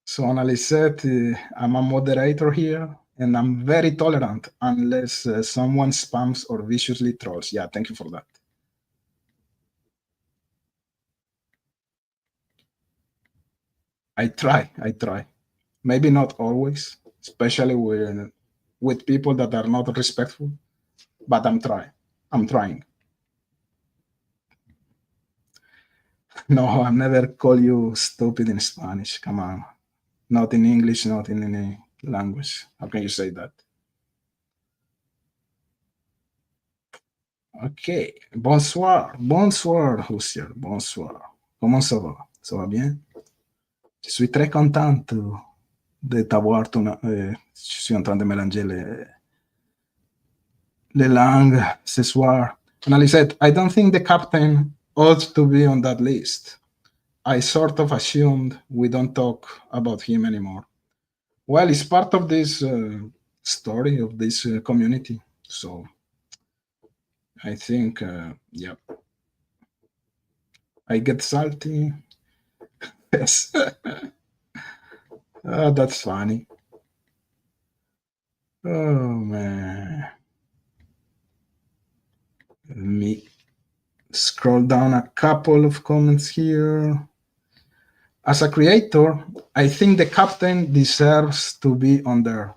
[SPEAKER 2] So, Annalise, I'm a moderator here and I'm very tolerant unless someone spams or viciously trolls. Yeah, thank you for that. I try. Maybe not always, especially with people that are not respectful, but I'm trying. No, I've never called you stupid in Spanish. Come on. Not in English, not in any language. How can you say that? Ok. Bonsoir. Bonsoir, Hoosier. Bonsoir. Comment ça va? Ça va bien? Je suis très contente de t'avoir. Je suis en train de mélanger les langues ce soir. Annalise, I don't think the captain ought to be on that list. I sort of assumed we don't talk about him anymore. Well, it's part of this story of this community. So I think, yeah, I get salty. Yes. That's funny. Oh, man. Let me scroll down a couple of comments here. As a creator, I think the captain deserves to be on there.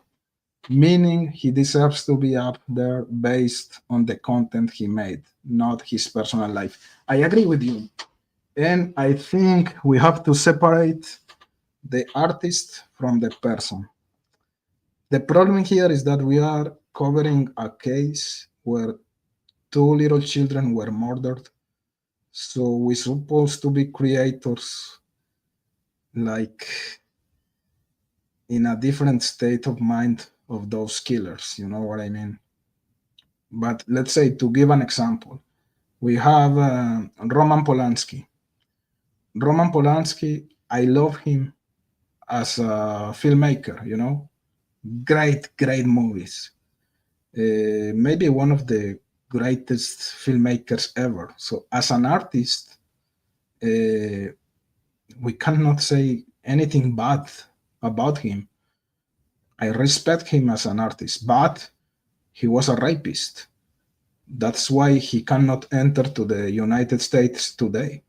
[SPEAKER 2] meaning he deserves to be up there based on the content he made, not his personal life. I agree with you. And I think we have to separate the artist from the person. The problem here is that we are covering a case where two little children were murdered. So we're supposed to be creators, like in a different state of mind of those killers. You know what I mean? But let's say, to give an example, we have Roman Polanski. Roman Polanski, I love him as a filmmaker, you know, great movies. Maybe one of the greatest filmmakers ever. So as an artist, we cannot say anything bad about him. I respect him as an artist, but he was a rapist. That's why he cannot enter to the United States today.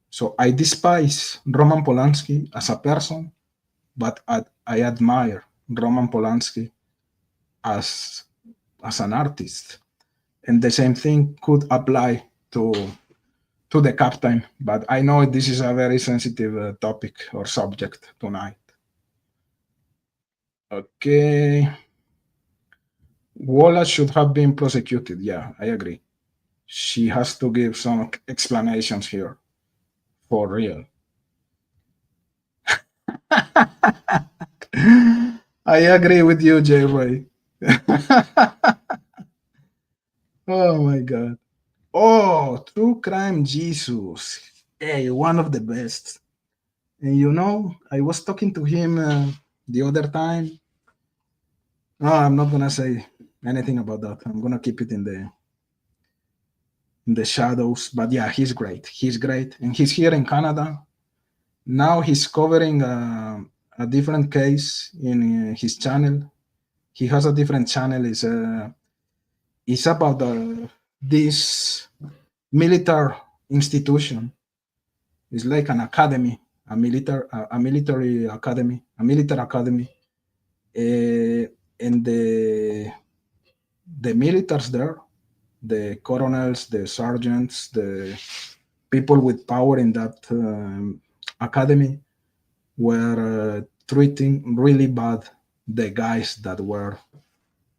[SPEAKER 2] So I despise Roman Polanski as a person, but I admire Roman Polanski as an artist. And the same thing could apply to the captain. But I know this is a very sensitive topic or subject tonight. Okay. Wallace should have been prosecuted. Yeah, I agree. She has to give some explanations here. For real. I agree with you, J. Ray. Oh my God. Oh, True Crime Jesus. Hey, one of the best. And you know, I was talking to him the other time. No, I'm not gonna say anything about that. I'm gonna keep it in the shadows. But yeah, he's great. He's great, and he's here in Canada. Now he's covering a different case in his channel. He has a different channel. It's about this military institution. It's like an academy, a military academy, a military academy, and the militaries there, the colonels, the sergeants, the people with power in that academy were treating really bad the guys that were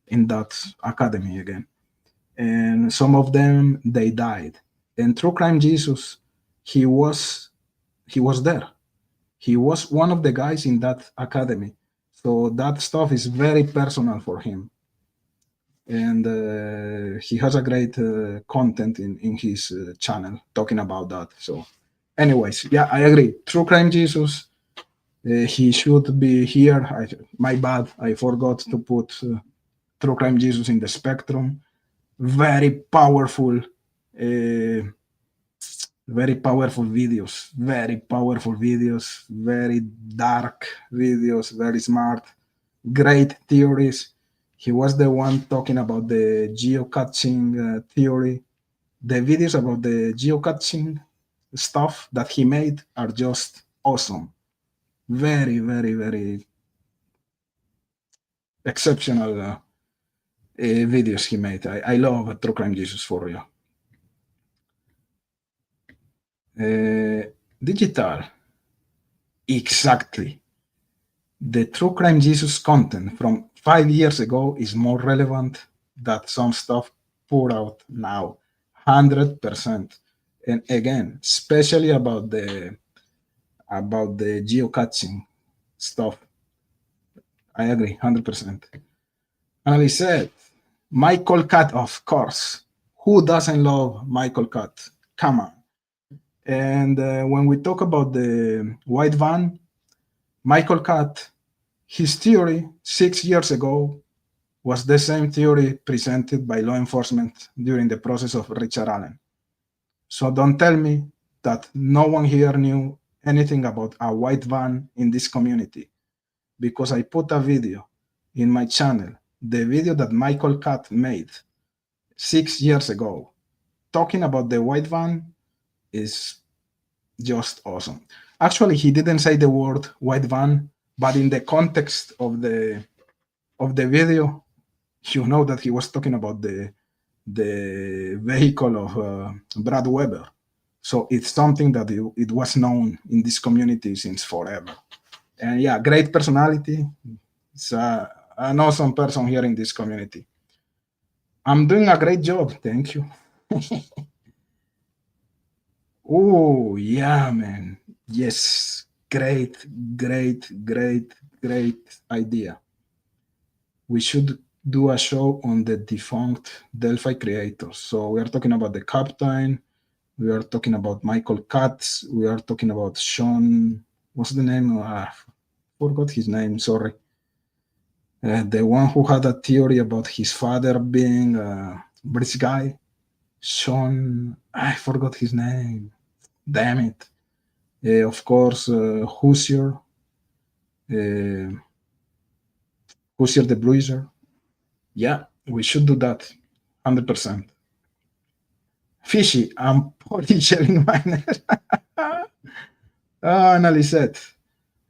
[SPEAKER 2] in that academy again, and some of them they died. And True Crime Jesus, he was there. He was one of the guys in that academy, so that stuff is very personal for him, and he has a great content in his channel talking about that. So anyways, yeah, I agree. True Crime Jesus, he should be here. My bad, I forgot to put True Crime Jesus in the spectrum. Very powerful, very powerful videos, very dark videos, very smart, great theories. He was the one talking about the geocaching theory. The videos about the geocaching stuff that he made are just awesome. Very exceptional videos he made. I love True Crime Jesus for real. Digital. Exactly. The True Crime Jesus content from 5 years ago is more relevant than some stuff put out now. 100%. And again, especially about the geocaching stuff. I agree, 100%. And I said, Michael Catt, of course. Who doesn't love Michael Catt? Come on. And when we talk about the white van, Michael Catt, his theory 6 years ago was the same theory presented by law enforcement during the process of Richard Allen. So don't tell me that no one here knew anything about a white van in this community, because I put a video in my channel, the video that Michael Catt made 6 years ago, talking about the white van is just awesome. Actually, he didn't say the word white van, but in the context of the of the video, you know that he was talking about the vehicle of Brad Weber. So it's something that it was known in this community since forever. And yeah, great personality. It's an awesome person here in this community. I'm doing a great job. Thank you. Oh, yeah, man. Yes. Great, great, great, great idea. We should do a show on the defunct Delphi creators. So we are talking about the captain. We are talking about Michael Katz. We are talking about Sean. What's the name? Forgot his name. Sorry. The one who had a theory about his father being a British guy. Sean. I forgot his name. Damn it. Of course, Hoosier. Hoosier the Bruiser. Yeah, we should do that. 100%. Fishy, I'm probably sharing my net. Annalisette.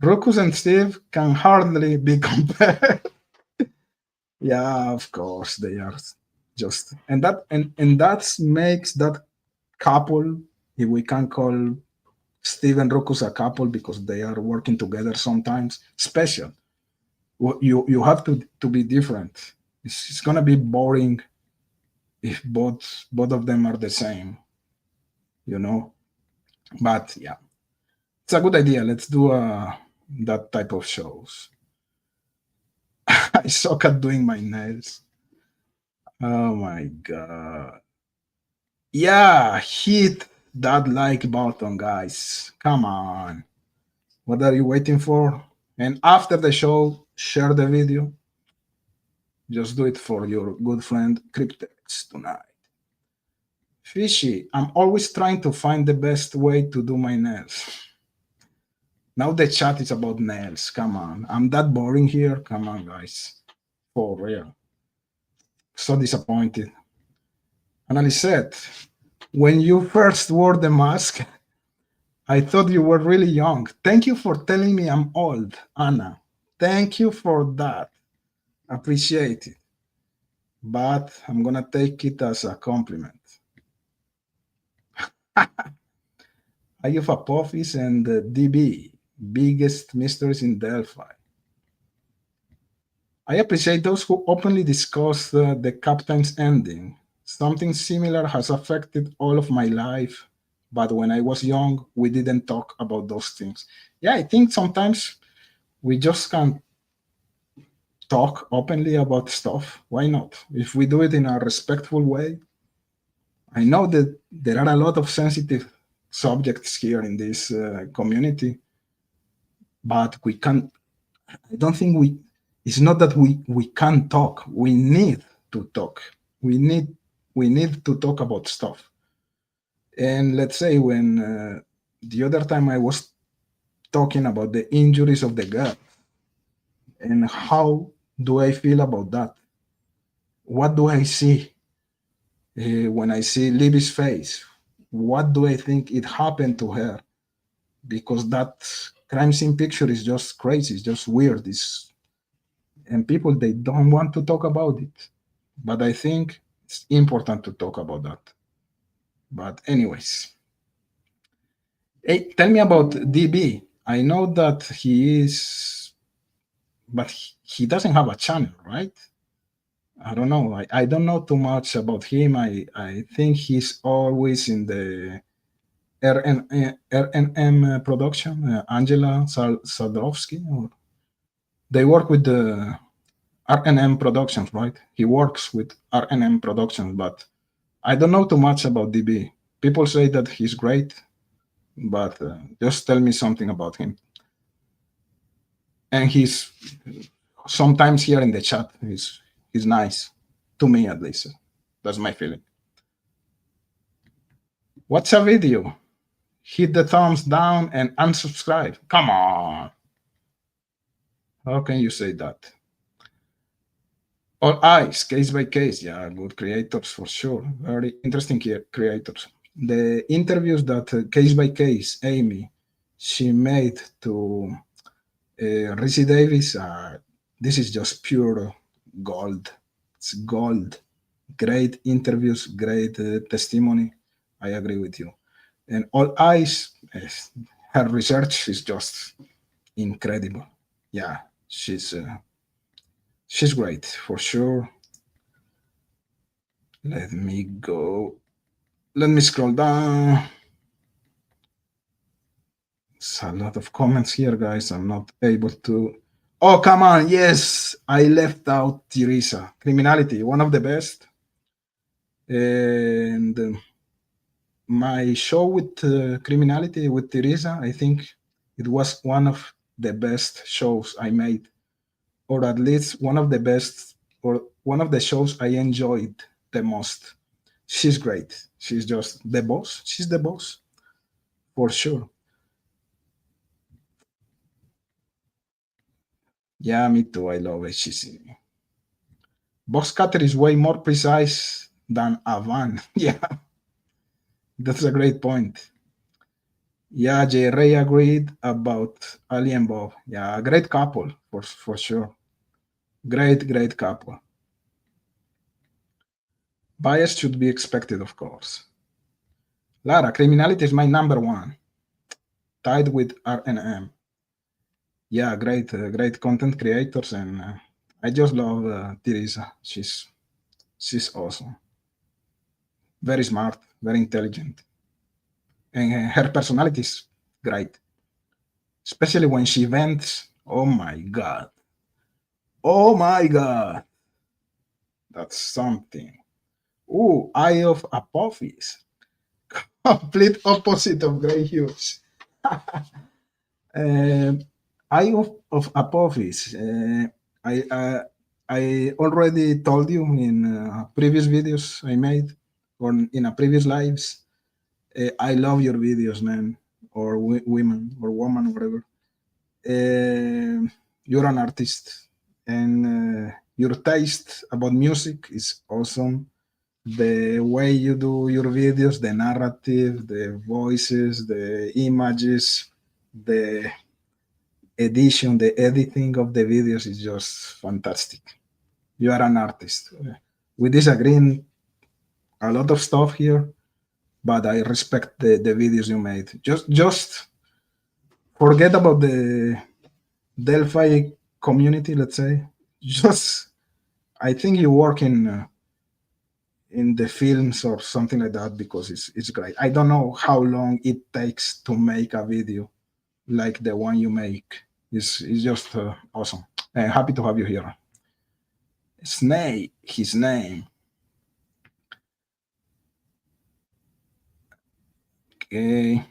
[SPEAKER 2] Ruckus and Steve can hardly be compared. Yeah, of course they are just and that makes that couple, if we can call Steve and Ruckus a couple because they are working together sometimes, special. You have to be different. It's gonna be boring if both of them are the same, you know. But yeah, it's a good idea. Let's do that type of shows. I suck at doing my nails. Oh my god. Yeah, hit that like button, guys. Come on. What are you waiting for? And after the show, share the video. Just do it for your good friend Cryptex tonight. Fishy, I'm always trying to find the best way to do my nails. Now the chat is about nails. Come on. I'm that boring here. Come on, guys. For real. So disappointed. Annalise, when you first wore the mask, I thought you were really young. Thank you for telling me I'm old, Anna. Thank you for that. Appreciate it. But I'm gonna take it as a compliment. Ayufa Apophis and DB, biggest mysteries in Delphi. I appreciate those who openly discuss the captain's ending. Something similar has affected all of my life, but when I was young, we didn't talk about those things. Yeah, I think sometimes we just can't talk openly about stuff. Why not? If we do it in a respectful way. I know that there are a lot of sensitive subjects here in this community, but we can't. I don't think we. It's not that we can't talk. We need to talk. We need to talk about stuff. And let's say when the other time I was talking about the injuries of the girl and how do I feel about that? What do I see when I see Libby's face? What do I think it happened to her? Because that crime scene picture is just crazy. It's just weird. And people, they don't want to talk about it. But I think it's important to talk about that. But anyways, hey, tell me about DB. I know that he is, but he doesn't have a channel, right? I don't know. I don't know too much about him. I think he's always in the RNM production, Angela Sadowski. Or they work with the RNM Productions, right? He works with RNM Productions, but I don't know too much about DB. People say that he's great, but just tell me something about him. And he's sometimes here in the chat. He's nice, to me at least. That's my feeling. Watch a video. Hit the thumbs down and unsubscribe. Come on. How can you say that? All eyes, case by case. Yeah, good creators for sure. Very interesting creators. The interviews that case by case, Amy, she made to Rizzy Davis are this is just pure gold. It's gold. Great interviews, great testimony. I agree with you. And all eyes, her research is just incredible. Yeah, she's great for sure. Let me go. Let me scroll down. It's a lot of comments here, guys. I'm not able to. Oh, come on. Yes, I left out Teresa. Criminality, one of the best. And my show with Criminality with Teresa, I think it was one of the best shows I made, or at least one of the best, or one of the shows I enjoyed the most. She's great. She's just the boss. She's the boss, for sure. Yeah, me too. I love it. Box cutter is way more precise than a van. Yeah, that's a great point. Yeah, J. Ray agreed about Ali and Bob. Yeah, a great couple for sure. Great couple. Bias should be expected, of course. Lara, criminality is my number one, tied with R&M. Yeah, great content creators, and I just love Teresa. She's awesome. Very smart, very intelligent, and her personality is great, especially when she vents. Oh my god! Oh my god! That's something. Ooh, Eye of Apophis. Complete opposite of Grey Hues. uh, Eye of Apophis. I already told you in previous videos I made, or in a previous lives. I love your videos, man, or women, or woman, whatever. You're an artist, and your taste about music is awesome. The way you do your videos, the narrative, the voices, the images, the edition, the editing of the videos is just fantastic. You are an artist. We disagree in a lot of stuff here, but I respect the videos you made. Just forget about the Delphi community, let's say. Just I think you work in the films or something like that, because it's great. I don't know how long it takes to make a video like the one you make. It's just awesome. Happy to have you here. Snake, his name. Okay.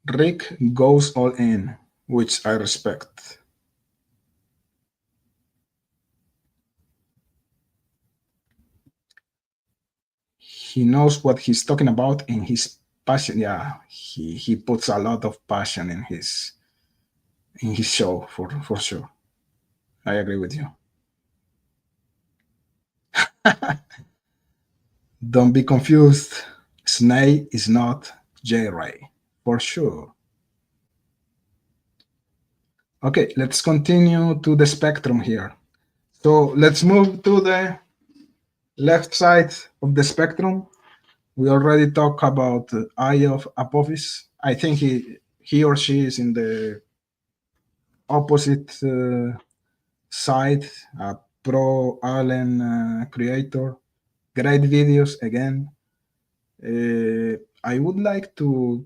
[SPEAKER 2] Rick goes all in, which I respect. He knows what he's talking about, and his passion. Yeah, he puts a lot of passion in his show for sure. I agree with you. Don't be confused. Snake is not J Ray, for sure. Okay, let's continue to the spectrum here. So let's move to the left side of the spectrum. We already talked about Eye of Apophis. I think he or she is in the opposite side, a pro Allen creator. Great videos again. I would like to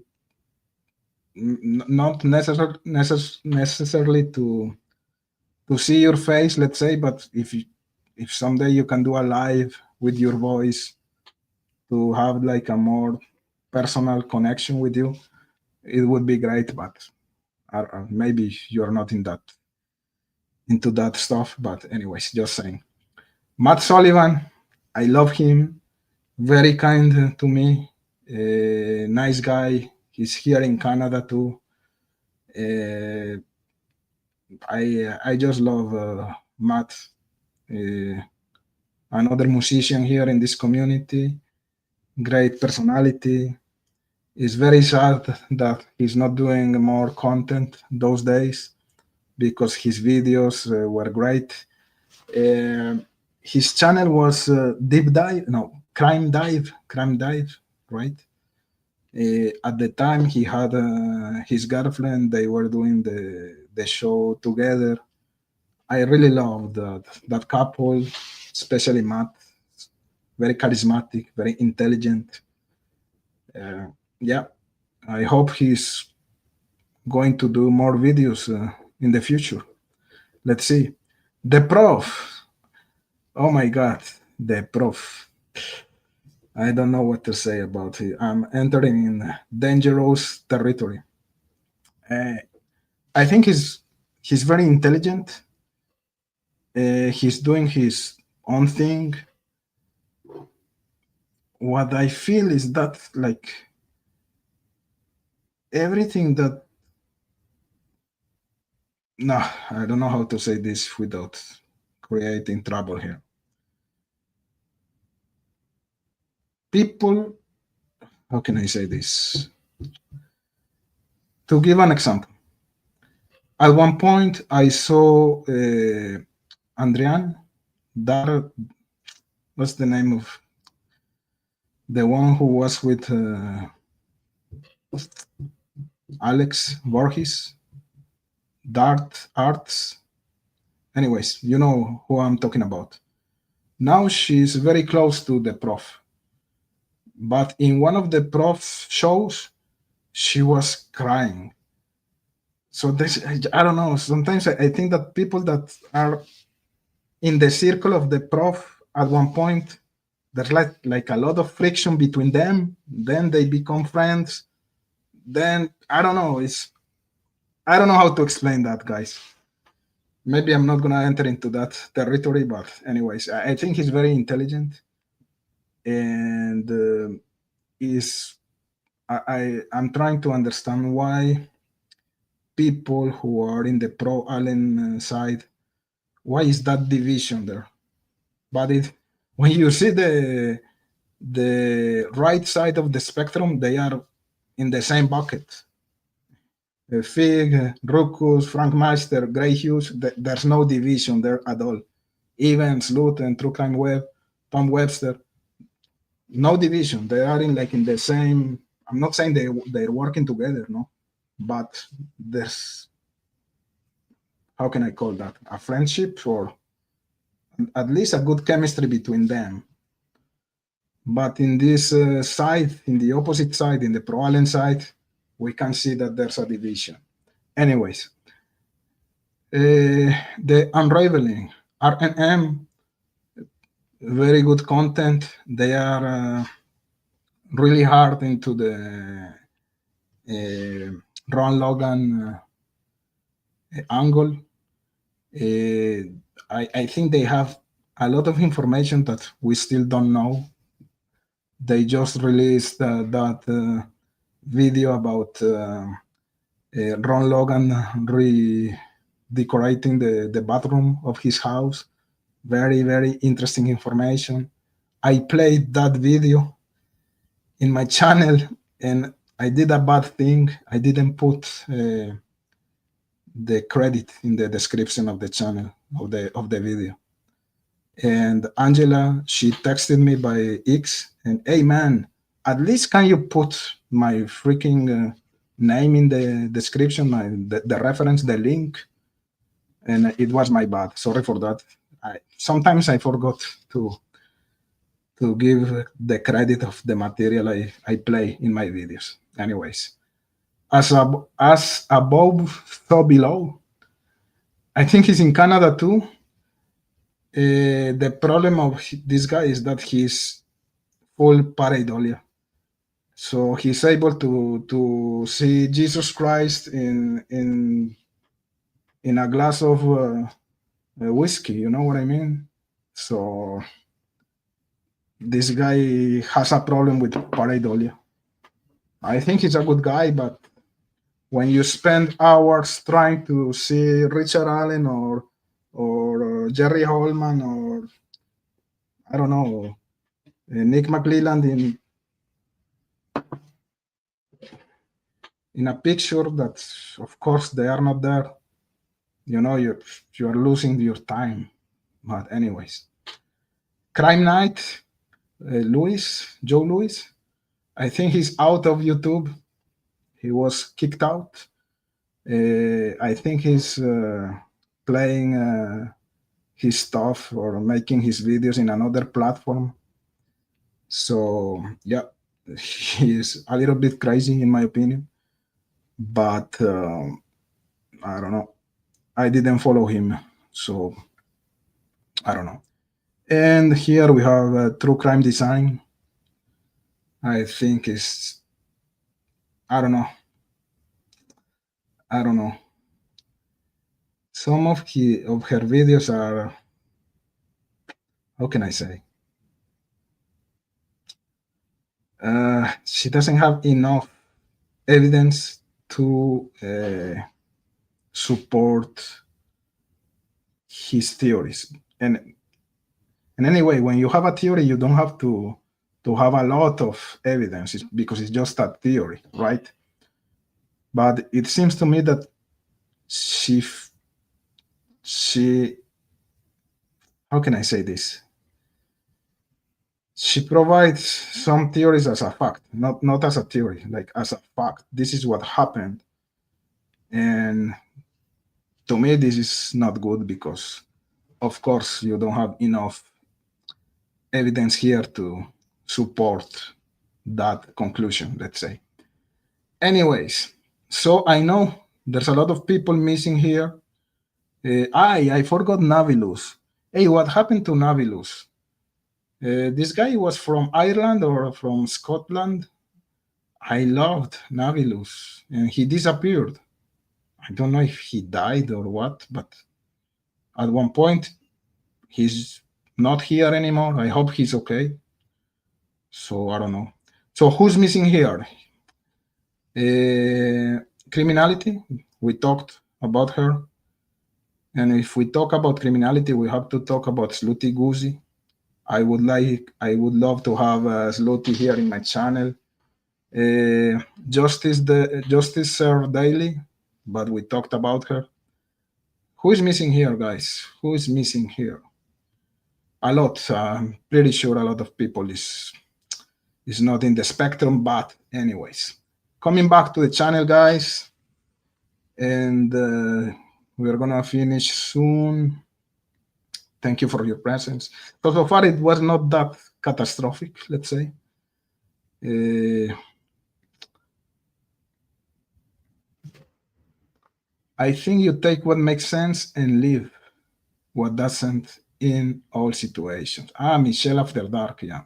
[SPEAKER 2] not necessarily to see your face, let's say, but if someday you can do a live with your voice to have like a more personal connection with you, it would be great. But maybe you're not into that stuff. But anyways, just saying. Matt Sullivan, I love him. Very kind to me. Nice guy. He's here in Canada too. I just love Matt. Another musician here in this community. Great personality. It's very sad that he's not doing more content those days because his videos were great. His channel was Deep Dive, no, Crime Dive, right? At the time, he had his girlfriend. They were doing the show together. I really loved that couple, especially Matt. Very charismatic, very intelligent. Uh, yeah, I hope he's going to do more videos in the future. Let's see. The prof. Oh my God, the prof. I don't know what to say about it. I'm entering in dangerous territory. Uh, I think he's very intelligent. He's doing his own thing. What I feel is that like everything that no, I don't know how to say this without creating trouble here. People, how can I say this? To give an example, at one point I saw Andrian, Dar, what's the name of the one who was with Alex Borges, Dart Arts. Anyways, you know who I'm talking about. Now she's very close to the prof. But in one of the prof shows, she was crying. So this, I don't know. Sometimes I think that people that are in the circle of the prof at one point, there's like a lot of friction between them. Then they become friends. Then I don't know. I don't know how to explain that, guys. Maybe I'm not gonna enter into that territory, but anyways, I think he's very intelligent and is I'm trying to understand why people who are in the pro Allen side, why is that division there? But when you see the right side of the spectrum, they are in the same bucket. Fig, Ruckus, Frank Meister, Gray Hughes, there's no division there at all. Evans, Luton, True Crime Web, Tom Webster, no division. They are in the same. I'm not saying they're working together, no, but there's, how can I call that, a friendship or at least a good chemistry between them. But in this side, in the opposite side, in the Pro Allen side, we can see that there's a division. Anyways, the Unraveling, RNM, very good content. They are really hard into the Ron Logan angle. I think they have a lot of information that we still don't know. They just released that video about Ron Logan redecorating the bathroom of his house. Very, very interesting information. I played that video in my channel and I did a bad thing. I didn't put the credit in the description of the channel of the video. And Angela, she texted me by X and, hey man, at least can you put my freaking name in the description, the reference, the link? And it was my bad. Sorry for that. Sometimes I forgot to give the credit of the material I play in my videos. Anyways, as above, so below. I think he's in Canada too. The problem of this guy is that he's full pareidolia. So he's able to see Jesus Christ in a glass of whiskey. You know what I mean? So this guy has a problem with pareidolia. I think he's a good guy, but when you spend hours trying to see Richard Allen or Jerry Holman or I don't know Nick McClelland in a picture that, of course, they are not there. You know, you are losing your time. But anyways, Crime Night, Joe Louis. I think he's out of YouTube. He was kicked out. I think he's playing his stuff or making his videos in another platform. So yeah, he's a little bit crazy in my opinion. But I don't know. I didn't follow him, so I don't know. And here we have True Crime Design. I think is I don't know. I don't know. Some of her videos are, how can I say? She doesn't have enough evidence to support his theories. And anyway, when you have a theory, you don't have to have a lot of evidence because it's just a theory, right? But it seems to me that she she how can I say this? She provides some theories as a fact, not as a theory, like as a fact. This is what happened, and to me, this is not good because, of course, you don't have enough evidence here to support that conclusion. Let's say. Anyways, so I know there's a lot of people missing here. I forgot Navilus. Hey, what happened to Navilus? This guy was from Ireland or from Scotland. I loved Navilus, and he disappeared. I don't know if he died or what, but at one point he's not here anymore. I hope he's okay. So I don't know. So who's missing here? Criminality. We talked about her, and if we talk about criminality, we have to talk about Slutty Goosey. I would love to have Slutty here in my channel. Justice served daily, but we talked about her. Who is missing here, guys? Who is missing here? A lot. I'm pretty sure a lot of people is not in the spectrum, but anyways, coming back to the channel, guys, and we're gonna finish soon. Thank you for your presence. So far, it was not that catastrophic, let's say. I think you take what makes sense and leave what doesn't in all situations. Michelle After Dark, yeah.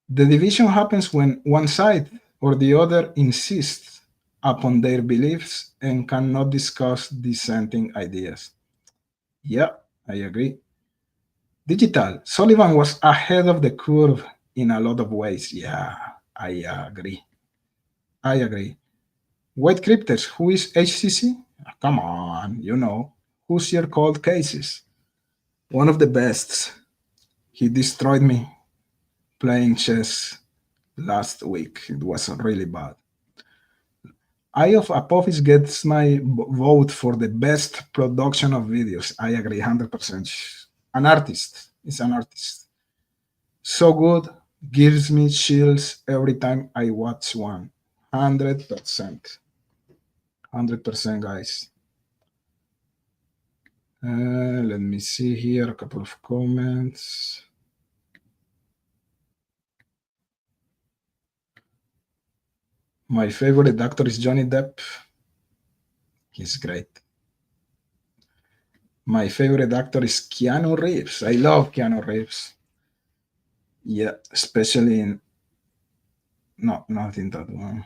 [SPEAKER 2] The division happens when one side or the other insists upon their beliefs and cannot discuss dissenting ideas. Yeah, I agree. Digital, Sullivan was ahead of the curve in a lot of ways. Yeah, I agree. I agree. White Crypters, who is HCC? Come on, you know. Who's your cold cases? One of the best. He destroyed me playing chess last week. It was really bad. Eye of Apophis gets my vote for the best production of videos. I agree 100%. An artist is an artist. So good, gives me chills every time I watch one. 100%. 100%, guys. Let me see here a couple of comments. My favorite actor is Johnny Depp. He's great. My favorite actor is Keanu Reeves. I love Keanu Reeves. Yeah, especially in no, not in that one.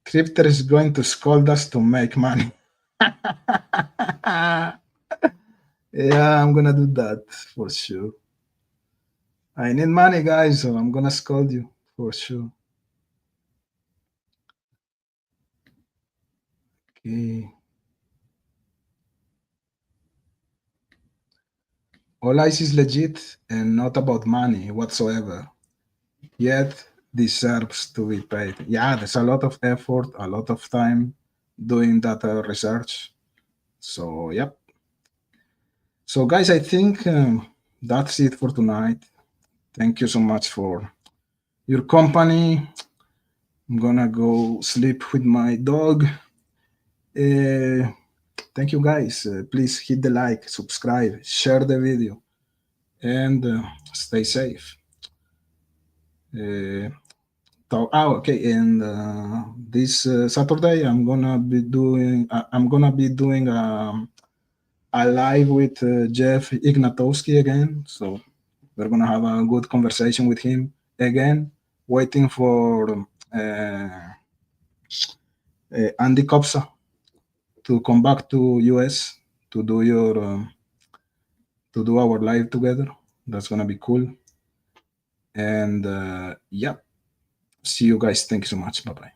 [SPEAKER 2] Crypter is going to scold us to make money. Yeah, I'm gonna do that for sure. I need money, guys, so I'm gonna scold you for sure. Okay. All eyes is legit and not about money whatsoever, yet deserves to be paid. Yeah, there's a lot of effort, a lot of time doing data research. So, yep. So, guys, I think that's it for tonight. Thank you so much for your company. I'm gonna go sleep with my dog. Uh, Thank you, guys. Please hit the like, subscribe, share the video, and stay safe. Uh, okay. And this Saturday, I'm gonna be doing a live with Jeff Ignatowski again. So we're gonna have a good conversation with him again. Waiting for Andy Kopsa to come back to US to do our live together. That's gonna be cool. And yeah, see you guys. Thank you so much. Bye bye.